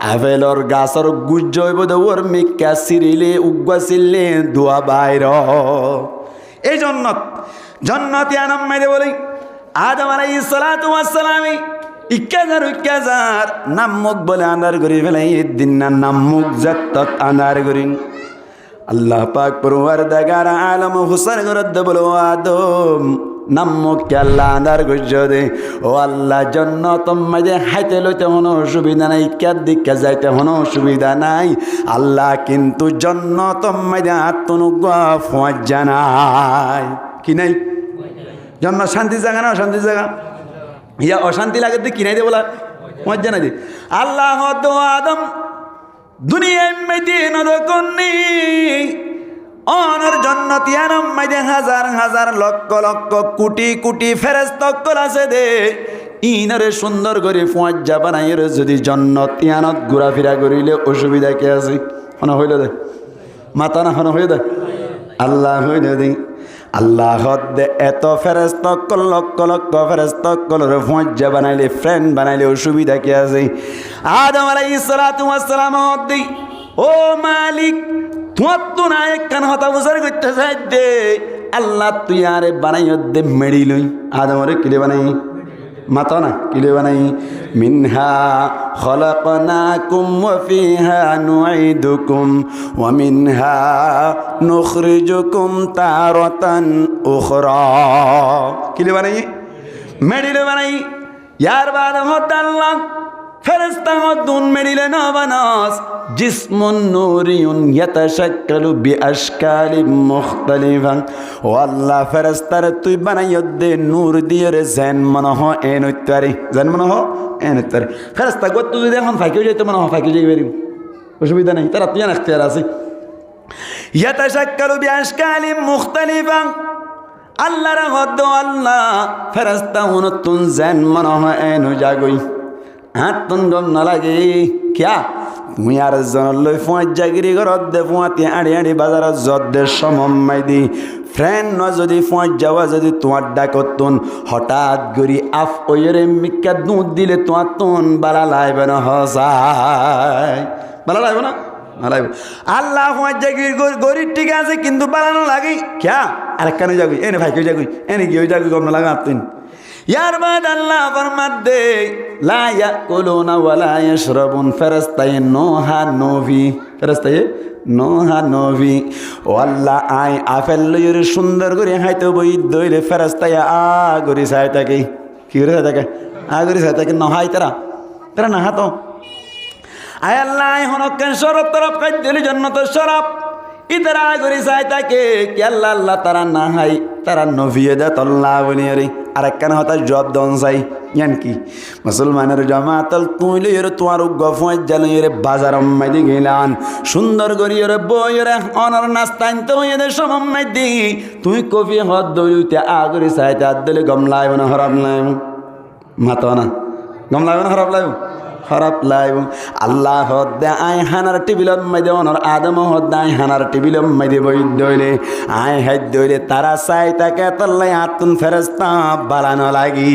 আপেলর গাছর গুজ হইব দওর মিকা সিরিলে উগবা সিলে দোয়া বাইর এই জন্নত ইয়ানাম মাইদে বলি আদম আলাইহিস সালাতু ওয়াস সালাম ইক্কাজার নামুক বলে আনার করি ফেলাই দিন না নামুক জাত্তত আনার করিন আল্লাহ পাক পরওয়ারদিগার আলম হুসাইন গরদ বলো আদম নামুক কে আল্লাহ আনার গজ্জ দে ও আল্লাহ জান্নাত মাঝে হাইতে লইতে কোনো অসুবিধা নাই ইক্কার দিকে যাইতে কোনো অসুবিধা নাই আল্লাহ কিন্তু জান্নাত মাঝে আত্মনুগ্রহ ফওয়াজ জানাই কি নাই জান্নাত শান্তি জায়গা না শান্তি জায়গা ইয়া অশান্তি লাগে তুই কিনাই দে বলা মজ্জা না দি আল্লাহ তো আদম দুনিয়ায় মেদি নরকন্নি অনর জন্নত ইয়ানম মাইদে হাজার হাজার লক্ষ লক্ষ কোটি কোটি ফেরেশতা আছে দে ইনরে সুন্দর করে ফুয়াজ্জা বানাইরে যদি জন্নত ইয়ানত ঘোরাফেরা করিলে অসুবিধা কি আছে হন হইল দে মাথা না হন হইল দে আল্লাহ যদি আল্লাহ এত ফেরেস্ত লক্ষ লক্ষ ফেরেস্ত কলরে ফজ্জা বানাইলে ফ্রেন্ড বানাইলে অসুবিধা কি আছে? আদম আলাইহিস সালাতু ওয়াস সালাম হদ্দি ও মালিক তোমার তো না একখান হতা বছর করতে চাই দে আল্লাহ তুই আরে বানাই দে মেড়ি লই আদমরে কিলে বানাই মাতা না কিলে বানাই মিনহা খলাকনাকুম ওয়া ফিহা নুঈদুকুম ওয়া মিনহা নুখরিজুকুম তারাতান উখরা কিলে বানাই মেডিলে বানাই ইয়ার বাদ হদ আল্লাহ ফেরেশতা দুন মেডিলে না বানাস জিসমুন নূরিয়ুন ইয়াতাশাক্কালু বিআশকালিন মুখতালিফা ও আল্লাহ ফেরেশতার তুই বানাইয় দে নূর দিয়ে রে জান মনে হ এন উত্তরি জান মনে হ এন উত্তরি ফেরেশতা গত যদি এখন ফাইকে যাইতে মনে হ ফাইকে যাই বেরিম অসুবিধা নাই তারা তুই আখতিয়ার আছে ইয়াতাশাক্কালু বিআশকালিন মুখতালিফা আল্লাহর হদ আল্লাহ ফেরেশতা উনতুন জান মনে হ এন জাগই হাত তুন গম না লাগে কিয়া তুই আর জন লই ফুঁয়ার জাগিরি ঘরত দে ফুঁয়াতি আড়ি আড়ি বাজারত যত দে সমম্মাই দি ফ্রেন্ড ন যদি ফুঁয়ার যাওয়া যদি তোমার ডাকতুন হঠাৎ গরি আফ ওয়রে মিক্কা দুধ দিলে তোমার তুন বালা লাইবে না হসাই বালা লাইব না লাইব আল্লাহ ফুঁয়ার জাগির গরির ঠিক আছে কিন্তু বালানো লাগে কিয়া আরেকখানে যাবি এনে ভাইকে যাবি এনে গিয়ে ওই যাবি গম না লাগা তুই ইয়ার বাদ আল্লাহ ফরমাত দে লা ইয়াকুলুনা ওয়া লা ইয়াশরাবুন ফেরেশতায়ে Noha Novi ফেরেশতায়ে Noha Novi O Allah I আফেল লইরে সুন্দর করে হাইতে বই দইলে ফেরেশতায়ে আ গরি চাই থাকে কি করে থাকে আ গরি চাই থাকে নহাই তারা তারা না হাতো আয় আল্লাহ হনকেন শরব তরফ কাজ দিলি জান্নাতের শরব ইতারা গরি চাই থাকে কি আল্লাহ আল্লাহ তারা না হাই তারা নভিয়ে দে তল্লা বলি রে আরেকখানে হতা জব দন চাই ইয়ান কি মুসলমানের জামাতল তুই লইরে তোমার গফয় জালইরে বাজার মাইদি গেলান সুন্দর গরিয়রে বইরে অনর নাস্তান তো এদের সমম্মাই দি তুই কফি হদ দইতে আগরি চাইতে আদলে গম লাইব না হরাব লাইব মাতো না গম লাইব না হরাব লাইব খারাপ লাইব আল্লাহ হদ্দে আই হানার টেবিলম মাইদে অনর আদম হদ্দে আই হানার টেবিলম মাইদে বই দইলে আই হাই দইলে তারা চাই তাকে তল্লাই আতুন ফেরেশতা বালানো লাগি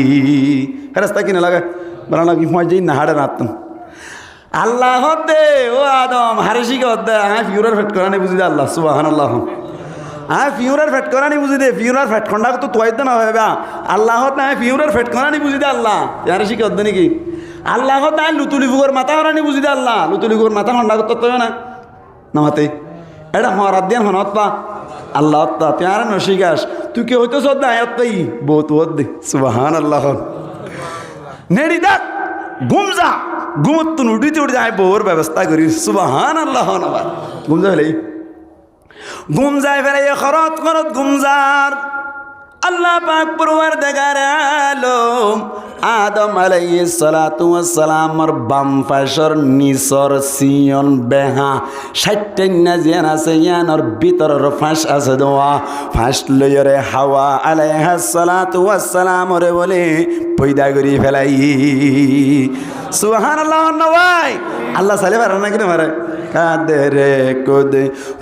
ফেরেশতা কিনে লাগে বালানো লাগি ফয় যাই না হাড়ে আতুন আল্লাহ হদ্দে ও আদম হারিসিকে হদ্দে আই ফিউরার ফেট করানি বুঝি দে আল্লাহ সুবহানাল্লাহ আই ফিউরার ফেট করানি বুঝি দে ফিউরার ফেট খন্ডা তো তোয়াইতে না হবে আল্লাহ হদ্দে আই ফিউরার ফেট করানি বুঝি দে আল্লাহ হারিসিকে হদ্দে নাকি আল্লাহ তাই লুতুলি ফুগর মাথা হরানি বুঝি দে আল্লাহ লুতুলি ফুগর মাথা হন্ডা করতে তো না নামাতে এটা হরাত দিন হনত পা আল্লাহ তুই আর নশিকাস তুই কি হইতো সদ্দা আয়াত তাই বহুত হদ দে সুবহানাল্লাহ নেড়ি দেখ ঘুম যা ঘুমত তুন উঠিতে উঠে যায় বউর ব্যবস্থা করি সুবহানাল্লাহ নবার ঘুম যা ফেলে ঘুম যায় ফেলে খরত খরত ঘুম যার আল্লাহ পাক পরওয়ারদিগার আলম আদম আলাইহিস সালাতু ওয়াস সালামর বাম পাশর নিসর সিয়ন বেহা 60 না জিয়ান আছে ইয়ানর ভিতরের ফাঁস আছে দোয়া ফাঁস লইরে হাওয়া আলাইহিস সালাতু ওয়াস সালাম রে বলে পয়দা করি ফেলাই সুবহানাল্লাহ নওয়াই আল্লাহ সালে পারে না কিনা মারে কাদরে কুদ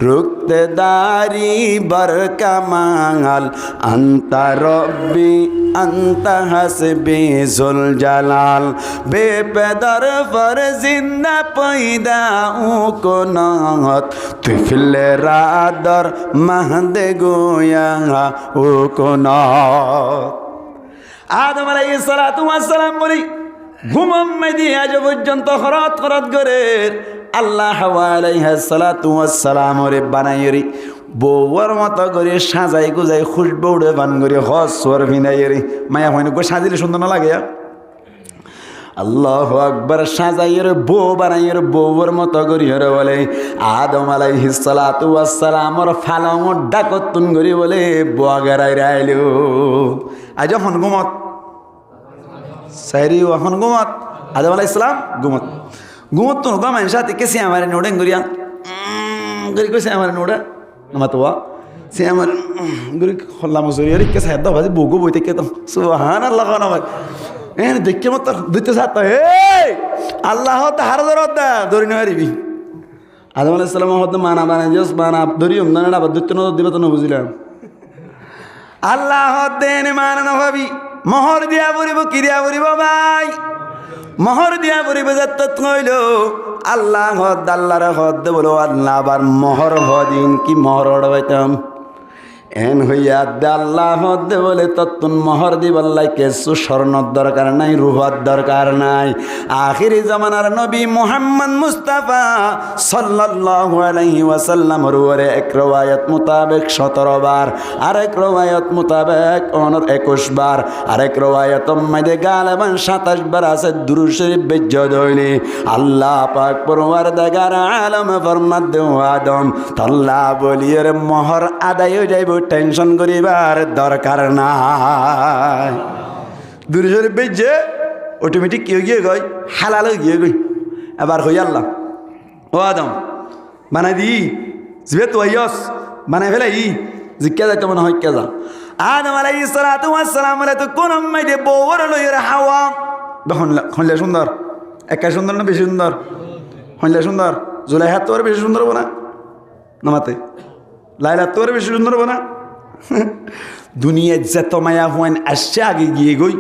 রুকতে দারি বরকা মাঙ্গাল আন্তা রব্বি আন্তা হাসবি জুল জালাল বেপেদার ফর জিন্দা পয়দা উ কোনাত তুই ফিলে রাদর মাহদে গোয়া উ কোনাত আদম আলাইহিস সালাতু ওয়াস সালাম বলি ঘুমম মেদি আজ পর্যন্ত খরত খরত করে আল্লাহ হাওয়া আলাইহিস সালাতু ওয়াস সালাম রে বানাইরি বউর মতো করে সাজাই গুজাই খুশবু উড়ে বান করে হসর ভিনাই রে মায়া হইন গো সাজিলে সুন্দর না লাগে আল্লাহু আকবার সাজাইয়ের বউ বানাইয়ের বউর মতো করিয়ে বলে আদম আলাইহিস সালাতু ওয়াস সালামর ফালং ডাকতুন করি বলে বগারাই রাইলো আজ হন গুমত সাইরি হন গুমত আদম আলাইহিস সালাম গুমত গুমত তো গামান সাথে কেসে আমারে নোডেন গরিয়া গরি কইছে আমারে নোডা নামাতোয়া সে আমার গরি খল্লা মজুরি রে কেসে দাও ভাজি বগো বইতে কে তো সুবহানাল্লাহ নামাত এন দেখে মত দিতে সাথে হে আল্লাহ তাহার দরদ দা দরি নরিবি আদম আলাইহিস সালাম হয়তো মানা বানাই দিস মানা ধরিও না না আবার দৈত্য নজর দিবে তো না বুঝিলাম আল্লাহ দেন মানা না ভাবি মোহর দিয়া পড়িব কি দিয়া পড়িব ভাই মোহর দিয়া পড়িব যত কইল আল্লাহ হদ আল্লাহর হদ বলো আল্লাহ আবার মোহর হদিন কি মোহর ওড়াইতাম এন হইয়া দে আল্লাহ হদ বলে তত্তুন মোহর দিবাল্লাই কেসু স্বর্ণর দরকার নাই রুহার দরকার নাই আখিরি জামানার নবী মুহাম্মদ মুস্তাফা সাল্লাল্লাহু আলাইহি ওয়াসাল্লাম রুয়ারে এক রওয়ায়াত মোতাবেক 17 বার আরেক রওয়ায়াত মোতাবেক 21 বার আরেক রওয়ায়াত মধ্যে গালাবান 27 বার আছে দুরূদ শরীফ বেজ্জদ হইলি আল্লাহ পাক পরওয়ারদিগার আলম ফরমাত দেও আদম আল্লাহ বলিয়ের মোহর আদায় হয়ে যাইব টেনশন করিবার দরকার নাই দুরূদ শরীফ বেজ্জে অটোমেটিক কি গিয়ে গই হালাল গিয়ে গই এবার হই আল্লাহ ও আদম বানাই দি জিবে তো আইয়স বানাই ফেলাই জিজ্ঞা যাইতে মনে হয় কেজা আদম আলাইহিস সালাতু ওয়াস সালাম বলে তো কোন মাইদে বউর লইর হাওয়া দেখুন হইলে সুন্দর একাই সুন্দর না বেশি সুন্দর হইলে সুন্দর জুলাইহা তোর বেশি সুন্দর হবো না নামাতে লাইলা তোর বেশি সুন্দর হবো না দুনিয়া যত মায়া হইন আসছে আগে গিয়ে গই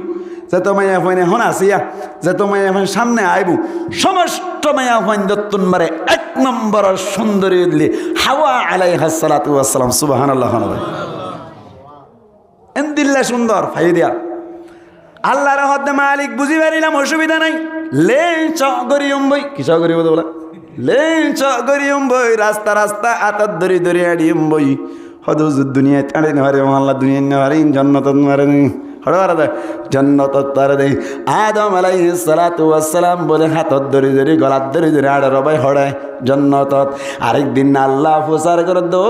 যত মায়া হইন এখন আসিয়া যত মায়া হইন সামনে আইব সমস্ত মায়া হইন দত্তন মারে 1 নম্বর সুন্দরী দিলে হাওয়া আলাইহিস সালাতু ওয়াস সালাম সুবহানাল্লাহ এন্দিল্লা সুন্দর ফাই দিয়া আল্লাহর হদ মালিক বুঝি পারিলাম অসুবিধা নাই লেন চগরিয়ম বই কি চগরিব বলা লেন চগরিয়ম বই রাস্তা রাস্তা আতাত দরি দরি আডিয়ম বই হদুজুদ দুনিয়া টাড়ে নেওয়ারে আল্লাহ দুনিয়া নেওয়ারে জন্নত মারে হড়ার দে জন্নত তার দে আদম আলাইহিস সালাতু ওয়াস সালাম বলে হাতত দরি দরি গলাত দরি দরি আড় রবাই হড়ায় জন্নত আরেকদিন আল্লাহ ফুসার করে দো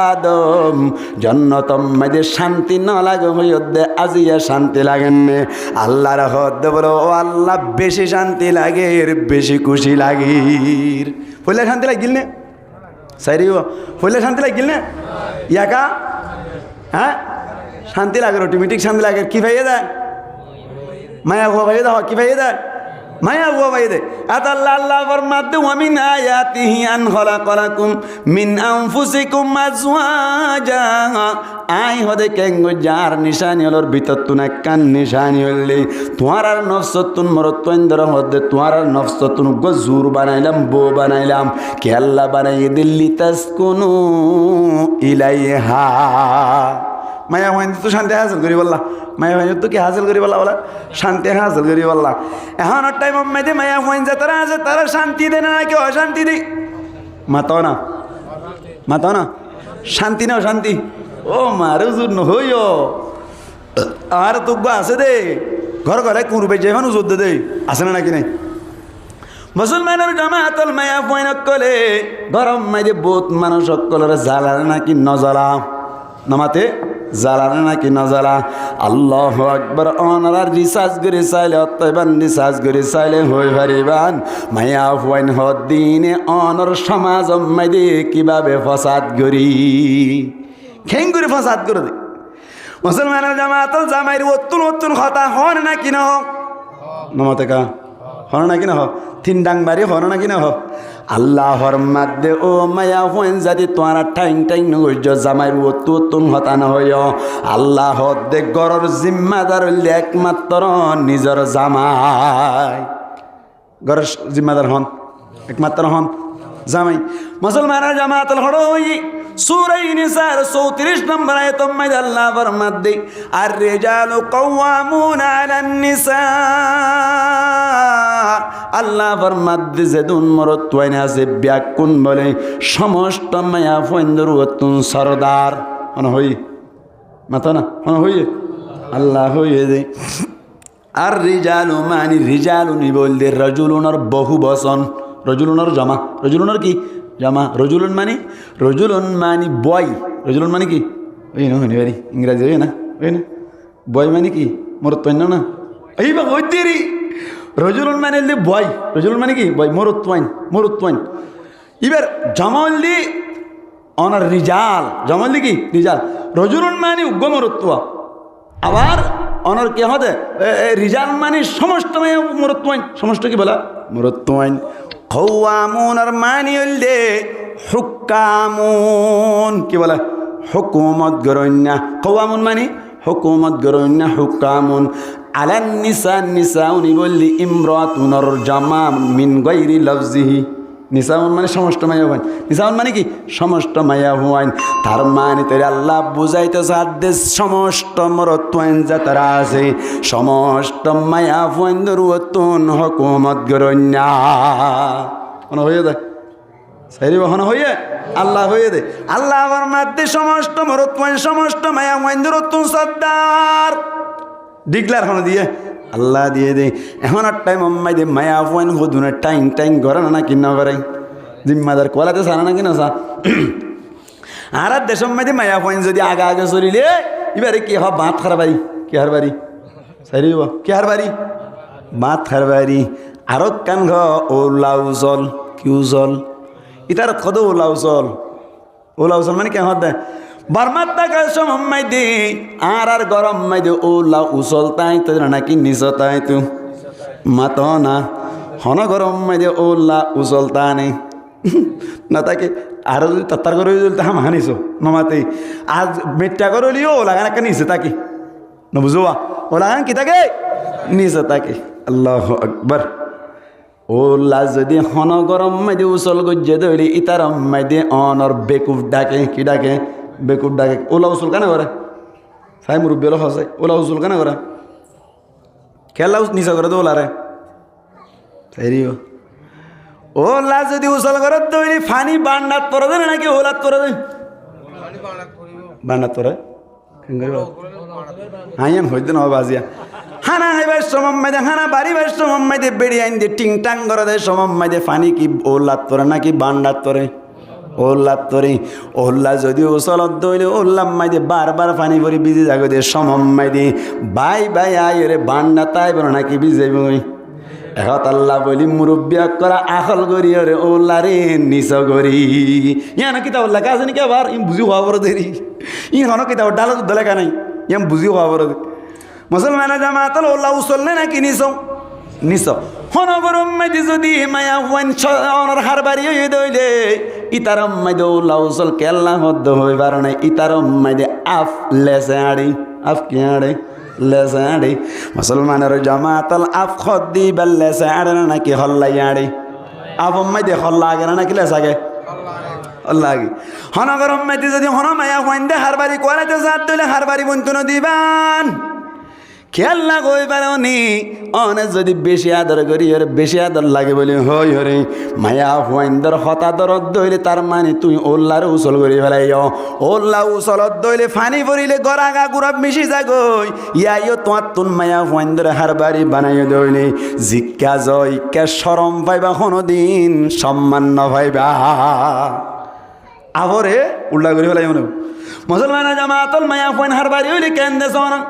আদম জন্নত মধ্যে শান্তি না লাগে হইদে আজিয়া শান্তি লাগেন নে আল্লাহর হদ বলো ও আল্লাহ বেশি শান্তি লাগে বেশি খুশি লাগির বলে শান্তি লাগিল নে সাইরিও বলে শান্তি লাগিল নে ইয়াকা হ্যাঁ শান্তি লাগে অটোমেটিক শান্তি লাগে কি ভাইয়ে দেয় মায়া হুয়া ভাইয়ে দেয় কি ভাইয়ে দেয় মায়া হুয়া ভাইয়ে দেয় এত আল্লাহ আল্লাহ ফরমাতে ওয়া মিন আয়াতিহি আন খালাকালাকুম মিন আনফুসিকুম আজওয়াজা আই হদে কেঙ্গো যার নিশানি হলোর ভিতর তুন কান নিশানি হলে তোমার আর নফসতুন মরত্বইন্দর হদে তোমার আর নফসতুন গজুর বানাইলাম বো বানাইলাম কে আল্লাহ বানাই দিল্লি তাসকুনু ইলাইহা মায়া হইন তো শান্তি হাসিল করি বললা মায়া হইন তো কি হাসিল করি বললা বলা শান্তি হাসিল করি বললা এখন টাইম মেয়েদে মায়া হইন যে তারা আছে তারা শান্তি দেয় না কেউ অশান্তি দেয় মাতাও না শান্তি না শান্তি ও মারু জুর নহইও আর তো আছে দে ঘর ঘরে কুরবে যেখানে যুদ্ধ দে আছে না নাকি নাই মুসলমানের জামাতল মায়া হইন কলে গরম মাইদে বহুত মানুষ সকলের জ্বালা নাকি নজ্বালা নামাতে জ্বালানো নাকি না জ্বালা আল্লাহু আকবার অনার রিসার্চ করে চাইলে অতএবান রিসার্চ করে চাইলে হই পারিবান মায়া হুয়াইন হদিনে অনর সমাজ মাইদে কিভাবে ফসাদ করি খেং করে ফসাদ করে দে মুসলমানের জামাতল জামাইর অতুন কথা হন নাকি না হোক নামাতে কা হন নাকি না হোক তিন ডাংবাড়ি হন নাকি না হোক আল্লাহর মাদ্দে ও মায়া হইন যদি তোমার টাইং নগর্য জামাইর অতুন হতা না হইয় আল্লাহ দে গরর জিম্মাদার হইলে একমাত্র নিজের জামাই গরর জিম্মাদার হন একমাত্র হন জামাই মুসলমানের জামাতল হড়ই সূরা নিসার 34 নম্বর আয়াত মধ্যে আল্লাহ ফরমাতে আর রিজালু কাওয়ামুনা আলান নিসা আল্লাহ ফরমাতে যেদুন মরত তোয়না আছে ব্যাকুন বলে সমস্ত মায়া ফইন্দর অতুন সরদার মনে হই মাতা না মনে হই আল্লাহ হইয়ে দে আর রিজালু মানি রিজালুনি বলতে রাজুলুনর বহু বচন রজুলুনর জমা রজুলুনর কি জমা রজুলুন মানি বয় রজুলুন মানে কি ওই না হইনি বাড়ি ইংরাজি ওই না বয় মানে কি মরত পাইন না এই বা ওই তেরি রজুলুন মানে বয় রজুলুন মানে কি বয় মরত পাইন এবার জমাল দি অনার রিজাল জমাল দি কি রিজাল রজুলুন মানে উগ্র মরত্ব আবার অনার কে হতে রিজাল মানে সমস্ত মরত্ব সমস্ত কি বলা মরত্ব কওয়ামুন আর মানি হইলে হুকামুন, কি বলে হুকুমত গরন্যা। কওয়ামুন মানে হুকুমত গরন্যা, হুকামুন আলান নিসা। নিসা উনি বললি ইমরাতুনর জামা মিন গায়রি লাফজিহি। নিসাউন মানে সমস্ত মায়া হুয়াইন। নিসাউন মানে কি সমস্ত মায়া হুয়াইন। তার মানে তোর আল্লাহ বুঝাইতে সাধ্যে সমস্ত মরত্বাইন যা তারা আছে সমস্ত মায়া হুয়াইন দরুয়তুন হুকুমত গরন্যা। কোন হয়ে দেয় সাইরি বহন হয়ে আল্লাহ হয়ে দে। আল্লাহ আমার মাধ্যমে সমস্ত মরত্বাইন সমস্ত মায়া হুয়াইন দরুয়তুন সদ্দার ডিগলার হন দিয়ে আল্লাহ দিয়ে দে। এখন আর টাইম অম্মাই দে মায়া ফুয়াইন হদুনে টাইম টাইম করে না কিনা করে জিম্মাদার কোয়ালাতে সারা না কিনা সা। আর দেশ অম্মাই দে মায়া ফুয়াইন যদি আগে আগে চলিলে এবারে কি হওয়া বাঁধ খার বাড়ি কে হার বাড়ি সারি কে হার বাড়ি বাঁধ খার বাড়ি। আরো কান ঘ ও লাউজল কি উজল ইতার কদ ও লাউজল। ও লাউজল মানে কে হত দেয় বারমাত টাকার সময় দে আর গরম মাই দে ও লাউ উসল তাই তো নাকি নিজ তাই তু মাত না হন গরম মাই দে ও লা উসল তা নেই না তাকে আরো যদি তার করে তা হাম হানিস নমাতে আজ মেটটা করলিও ও লাগান একটা নিচে তাকে না বুঝবা ও লাগান কি থাকে নিচে তাকে। আল্লাহ আকবার। ও লা যদি হন গরম মাই দে উসল গজ্জে ধরি ইতার মাই দে অনর বেকুব ডাকে কি ডাকে বেকুব ডাকে। ওলা উসুল কেন করে সাই মুরব্বী হলো হসাই ওলা উসুল কেন করে খেলা নিচা করে তো ওলারে তাই ওলা যদি উসল করে তৈরি ফানি বান্ডাত পরে দেয় নাকি ওলাত পরে দেয় বান্ডাত পরে হাইয়াম হইতে না বাজিয়া হানা হাইবার সমম্মাই দে হানা বাড়িবার সমম্মাই দে বেড়ি আইন দে টিং টাং করে দেয় সমম্মাই দে ফানি কি ওলাত পরে নাকি বান্ডাত পরে ওল্লা তরে। ওল্লা যদি ওসলত দইলে ওল্লাম মাই দে বারবার পানি ভরি বিজে যাগো দে সমম্মাই দে বাই বাই আয় রে বান্ডা তাই বলো নাকি বিজে বই এখন আল্লাহ বলি মুরব্বিয়া করা আখল করি রে ওল্লা রে নিচ করি ইয়া না কিতাব লেখা আছে নাকি আবার ইম বুঝি হওয়া বড় দেরি ই হন কিতাব ডালো তো লেখা নাই ইয়াম বুঝি হওয়া বড় দে মুসলমানা জামাতল ওল্লা উসল নে নাকি নিচ নিচ হন গরম মাইদি যদি মায়া ওয়ান অনর হার বাড়ি হয়ে দইলে ইতারম মাইদে ওল্লা উসল কেল্লা হদ্দ হই পারে না ইতারম মাইদে আফ লেসে আড়ি আফ কি আড়ে লেসে আড়ি মুসলমানের জামাতল আফ খদ্দি বা লেসে আড়ে না নাকি হল্লাই আড়ি আফ মাইদে হল্লা আগে না নাকি লেস আগে হল্লা আগে হন গরম মাইদি যদি হন মায়া ওয়ান দে হার বাড়ি কোয়ালাতে সাথ দিলে হার বাড়ি বন্তুন দিবান খেয়াল না কই পারি অনেক যদি বেশি আদর করি ওর বেশি আদর লাগে বলে হই হরে মায়া হুয়াইন্দর হতাদর দইলে তার মানে তুই ওল্লার উসল করি ফেলাই ওল্লা উসলত দইলে ফানি পড়িলে গড়াগা গুড়াব মিশি যাগই ইয়াইও তোমার তুন মায়া হুয়াইন্দর হার বাড়ি বানাইও দইলে জিজ্ঞা জয়িকা সরম পাইবা কোনোদিন সম্মান ন পাইবা আবরে উল্লা করি ফেলাই মনে মুসলমান জামাতল মায়া হুয়াইন হার বাড়ি হইলে কেন দেশ না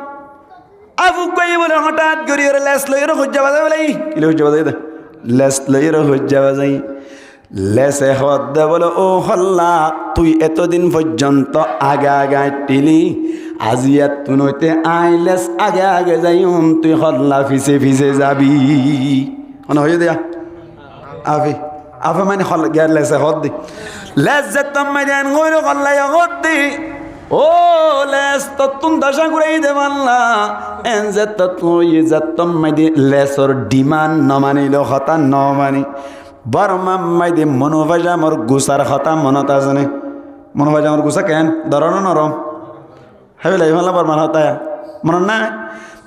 আবু কই বলে হঠাৎ করি ওরে লেস লইর হজ্জা বাজাই বলে কিলে হজ্জা বাজাই দে লেস লইর হজ্জা বাজাই লেসে হদ বলে ও হল্লা তুই এতদিন পর্যন্ত আগে আগে টিলি আজিয়া তুই নইতে আইলেস আগে আগে যাই তুই হল্লা ফিসে ফিসে যাবি মানে হয়ে দেয়া আফি আফে মানে হল গিয়ার লেসে হদ দি লেস যেতাম মাইদান গইর হল্লাই হদ দি ও লেস তো তুন দশা ঘুরাই দে মাল্লা এন যে তো তুই যাতম মাইদি লেসর ডিমান্ড ন মানিল হতা ন মানি বরমা মাইদি মনোভাজা মোর গুসার হতা মনত আছে নে মনোভাজা মোর গুসা কেন দরন নরম হাইলাই মাল্লা বরমার হতা মন না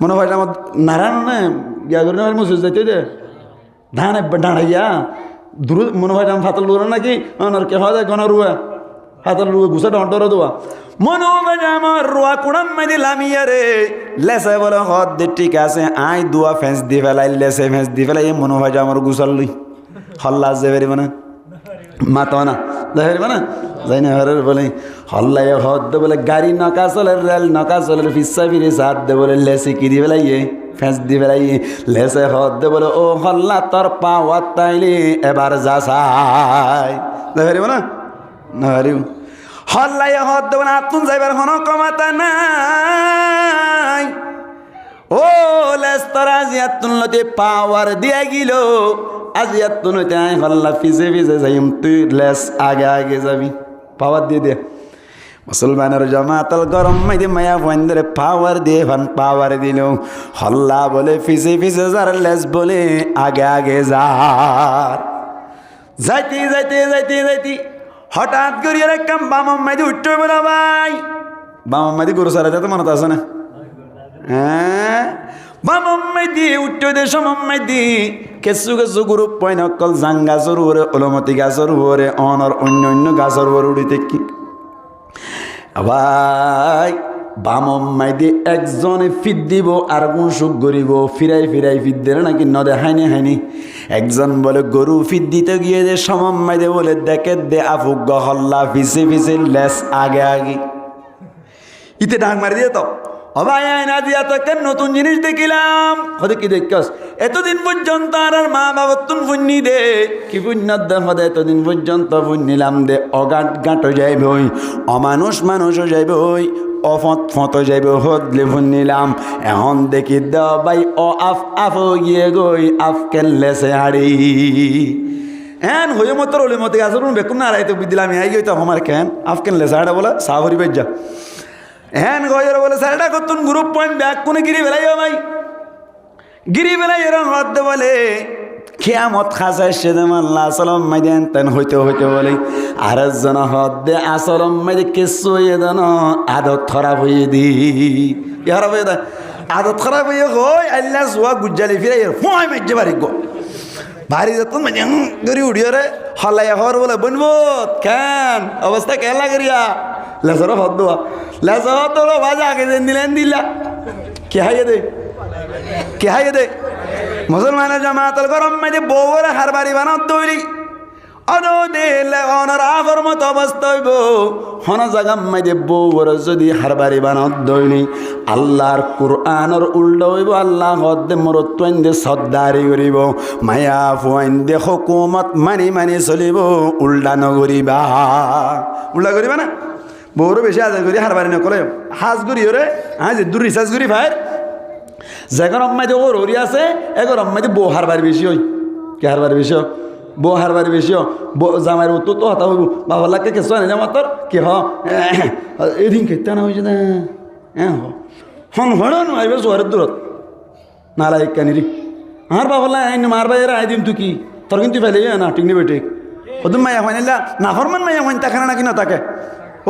মনোভাজা মোর নারায়ণ না গিয়া করে না মুসুজ যাইতে দে ধান ডাঁড়াইয়া দূর মনোভাজা ফাতল দূর নাকি অনর কে হয় গণ রুয়া হাতার রুয়া গুসা ডর দোয়া মনোভাজা আমার রুয়া কুড়াম মাই দিলাম ইয়ারে লেসে বলে হদ দে ঠিক আছে আই দুয়া ফেন্স দি ফেলাই লেসে ফেন্স দি ফেলাই মনোভাজা আমার গুসাল লই হল্লা যে বেরিব না মাতো না দেখেরিব না যাই না হরের বলে হল্লাই হদ দে বলে গাড়ি নকা চলে রেল নকা চলে ফিসা ফিরে সাত দে বলে লেসে কি দি ফেলাইয়ে ফেন্স দি ফেলাই লেসে হদ দে বলে ও হল্লা তোর পাওয়া তাইলে এবার যা সাই দেখেরিব না না হারিব হল্লাই হদ দেব না তুন যাইবার হন কমাতা নাই ও লেস্তরা জিয়া তুলতে পাওয়ার দিয়া গিল আজ এত নইতে আই হল্লা পিছে পিছে যাইম, তুই লেস আগে আগে যাবি, পাওয়ার দিয়ে দে। মুসলমানের জামাতাল গরম মাইদে মায়া বন্ধরে পাওয়ার দিয়ে ভান পাওয়ার দিল, হল্লা বলে পিছে পিছে যার, লেস বলে আগে আগে যার। যাইতে যাইতে যাইতে যাইতে হঠাৎ করে একটা বামম মাইদে উঠতে বলো ভাই, বামম মাইদে গরু সারাতে তো মনে আছে না? হ্যাঁ, বামম মাইদি উঠতে দে সমম মাইদি কেঁচু কেঁচু গ্রুপ পয়েন অকল জাং গাছর উপরে, অলমতি গাছর উপরে, অনর অন্য অন্য গাছর উপরে উড়িতে কি ভাই বামম মাইদি একজনে ফিট দিব আর কোন সুখ গরিব ফিরাই ফিরাই ফিট দিলে নাকি নদে হাইনি হাইনি। একজন বলে গরু ফিট দিতে গিয়ে যে সমম মাইদে বলে দেখে দে আফুক গহল্লা ফিসে ফিসে লেস আগে আগে, ইতে ডাক মারি দিয়ে তো ভাই না দিয়া তোকে নতুন জিনিস দেখিলাম। হতে কি দেখাস এতদিন পর্যন্ত আর মা বাবা তুন ফুন্নি দে কি পুণ্যর দেন হতে এতদিন পর্যন্ত ফুন্নিলাম দে, অগাট গাঁটো যাইব, অমানুষ মানুষও যাইব, অফত ফত যাইব, হদলে ফুন্নিলাম। এখন দেখি দেওয়া ভাই অ আফ আফ গিয়ে গই আফ কেনলেছে হাড়ি এন হয়ে মতো ওলে মতে আসুন বেকুন না রাইতে দিলাম আই গই তো আমার কেন আফ কেনলেছে হাড়া বলে সাহরি বেজ যা হ্যান গয়ের বলে স্যারটা করতুন গ্রুপ পয়েন্ট ব্যাগ কোনে গিরি বেলাইও ভাই, গিরি বেলাই এরম হতে বলে খেয়ামত খাসা সেদম আল্লাহ সালাম মাইদেন তেন হইতে হইতে বলে আর জন হদে আসলম মাইদে কেসু হয়ে দেন আদত খারাপ হয়ে দি খারাপ হয়ে দেয়, আদত খারাপ হয়ে হয় আল্লাহ জুয়া গুজ্জালি ফিরে ফোঁয় মেজে বাড়ি গো বাড়ি যেত মানে গড়ি উড়িয়ে রে হলাই হর বলে বনবো কেন অবস্থা কেলা করিয়া লেসর হদ দোয়া লেসর তো বাজে আগে দিলেন দিলা কে হাইয়ে দে কে হাইয়ে দে মুসলমানের জামাতাল গরম মাঝে বউরে হার বাড়ি বানাত দৌড়ি অনো দিলে অনার আফর মতো অবস্থা হইব, হন জায়গা মাঝে বউরে যদি হার বাড়ি বানাত দৌড়ি আল্লাহর কুরআনের উল্টা হইব, আল্লাহ হদ্দে মরত্বেন দে সদ্দারি করিব, মায়া ফুয়াইন দে হুকুমত মানি মানি চলিব, উল্টা নগরিবা উল্টা করিবা না। বউরও বেশি আজাদ করি হার বাড়ি নকলে হাজ করি ওরে হ্যাঁ যে দূর রিসার্চ করি ভাইয়ের যেগর অম্মাইতে ওর হরি আছে এগর অম্মাইতে বউ হার বাড়ি বেশি হই, কে হার বাড়ি বেশি বউ হার বাড়ি বেশি জামাইয়ের উত্তর তো হতা হইব বাবার লাগে কেসো আনে জামা তোর কে এদিন খেতে না হয়েছে না হ্যাঁ হন হন আইব সোয়ারের দূরত নালা এক কানিরি আর বাবার লাগে আইন মার বাইরে আই দিম তুই কি তোর কিন্তু ফেলে না ঠিক নেবে ঠিক ওদের মায়া হয় না ফরমান মায়া হয় তাকে নাকি না তাকে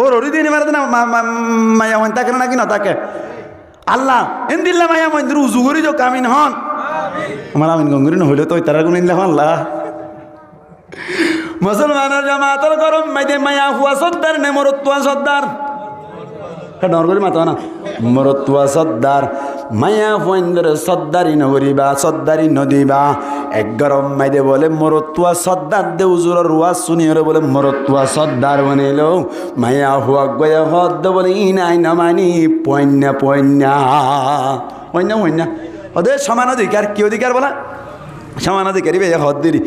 ওর হরি দিন মারে না মায়া হয় তাকে নাকি না তাকে আল্লাহ এন দিল্লা মায়া মন্দির উজু করি যাও কামিন হন আমার আমিন গঙ্গুরি নহইলে তো তারা কোন ইনলাম আল্লাহ মুসলমানের জামাতের গরম মাইদে মায়া হুয়া সর্দার নে মরত্তুয়া সর্দার ডর করে মাথা না মরত্তুয়া সর্দার মায়া হুয়াইন্দরে সর্দারি নগরিবা সর্দারি নদীবা এক গরম মাইদে বলে মরত্তুয়া সর্দার দে উজুরের রুয়া শুনিয়ে বলে মরত্তুয়া সর্দার বানিল মায়া হুয়া গয়া হদ বলে ইনাই নামানি পয়না পয়না পয়না পয়না ওদের সমান অধিকার কি অধিকার বলা সমান অধিকারী বে হদ দিরি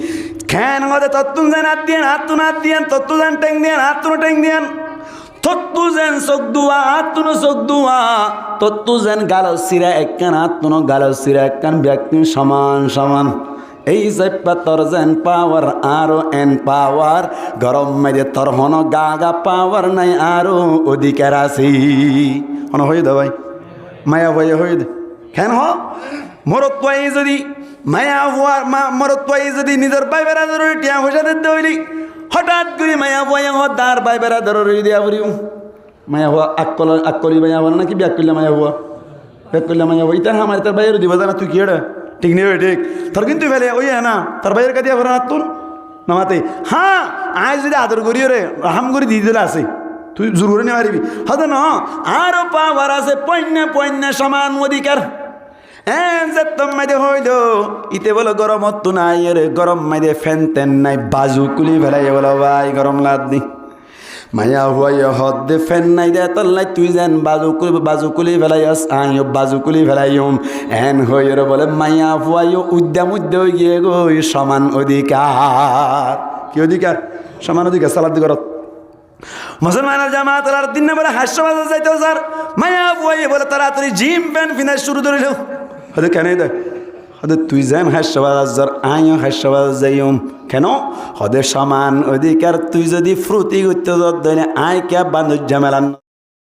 খেন হদে তত্তুন যেন হাত দিয়েন হাত দিয়েন তত্তু যেন টেং দিয়েন হাত টেং দিয়েন তত্তু যেন চোখ দুয়া হাত চোখ দুয়া তত্তু যেন গালো সিরা একখান হাত গালো সিরা একখান ব্যক্তি সমান সমান এই চাইপা তোর যেন পাওয়ার আরো এন পাওয়ার গরম মেরে তোর হন গা গা পাওয়ার নাই আরো অধিকার আছে হন হয়ে দে ভাই মায়া ভয়ে হয়ে দে কেন হ মরত পাই যদি মায়া হওয়ার মরত পাই যদি নিজের বাই বেড়াদার টিয়া পয়সা দিতে হইলি হঠাৎ করে মায়া ভয়া হ দার বাই বেড়াদার দিয়া করি মায়া হওয়া আকলি মায়া হওয়া নাকি ব্যাগ করলে মায়া হওয়া ব্যাগ করলে মায়া হওয়া ইতা আমার তার বাইরে দিব জানা তুই কি এটা ঠিক নেই ঠিক তোর কিন্তু ফেলে ওই না তার বাইরের কাটিয়া ভরা না তোর নামাতে হ্যাঁ আয় যদি আদর করি রে হাম করে দিয়ে দিলে আছে তুই জোর করে নিয়ে পারিবি হয়তো না আরো পাওয়ার আছে পয়না সমান অধিকার মাইদে হইল ইতে বলো গরমত তো নাই রে গরম মাইদে ফ্যান তেন নাই বাজু কুলি ফেলাই বলো ভাই গরম লাদি মায়া হুয়াই হদ দে ফ্যান নাই দে তল্লাই তুই যেন বাজু কুলি ফেলাই আস আই বাজু কুলি ফেলাই এন হই রে বলে মায়া হুয়াই উদ্যাম হয়ে গিয়ে গো সমান অধিকার কি অধিকার সমান অধিকার সালাদ করত মুসলমানের জামাত আর দিন না বলে হাস্যবাজার যাইতেও স্যার মায়া হুয়াই বলে তাড়াতাড়ি জিম প্যান্ট ফিনাইজ শুরু ধরিল হয়তো কেন দেয় হদে তুই যেন হাস্যবাজার আইও হাস্যবাজার যাইম কেন হদে সমান অধিকার তুই যদি ফ্রুতি করতে আয় কে বান্ধব ঝামেলা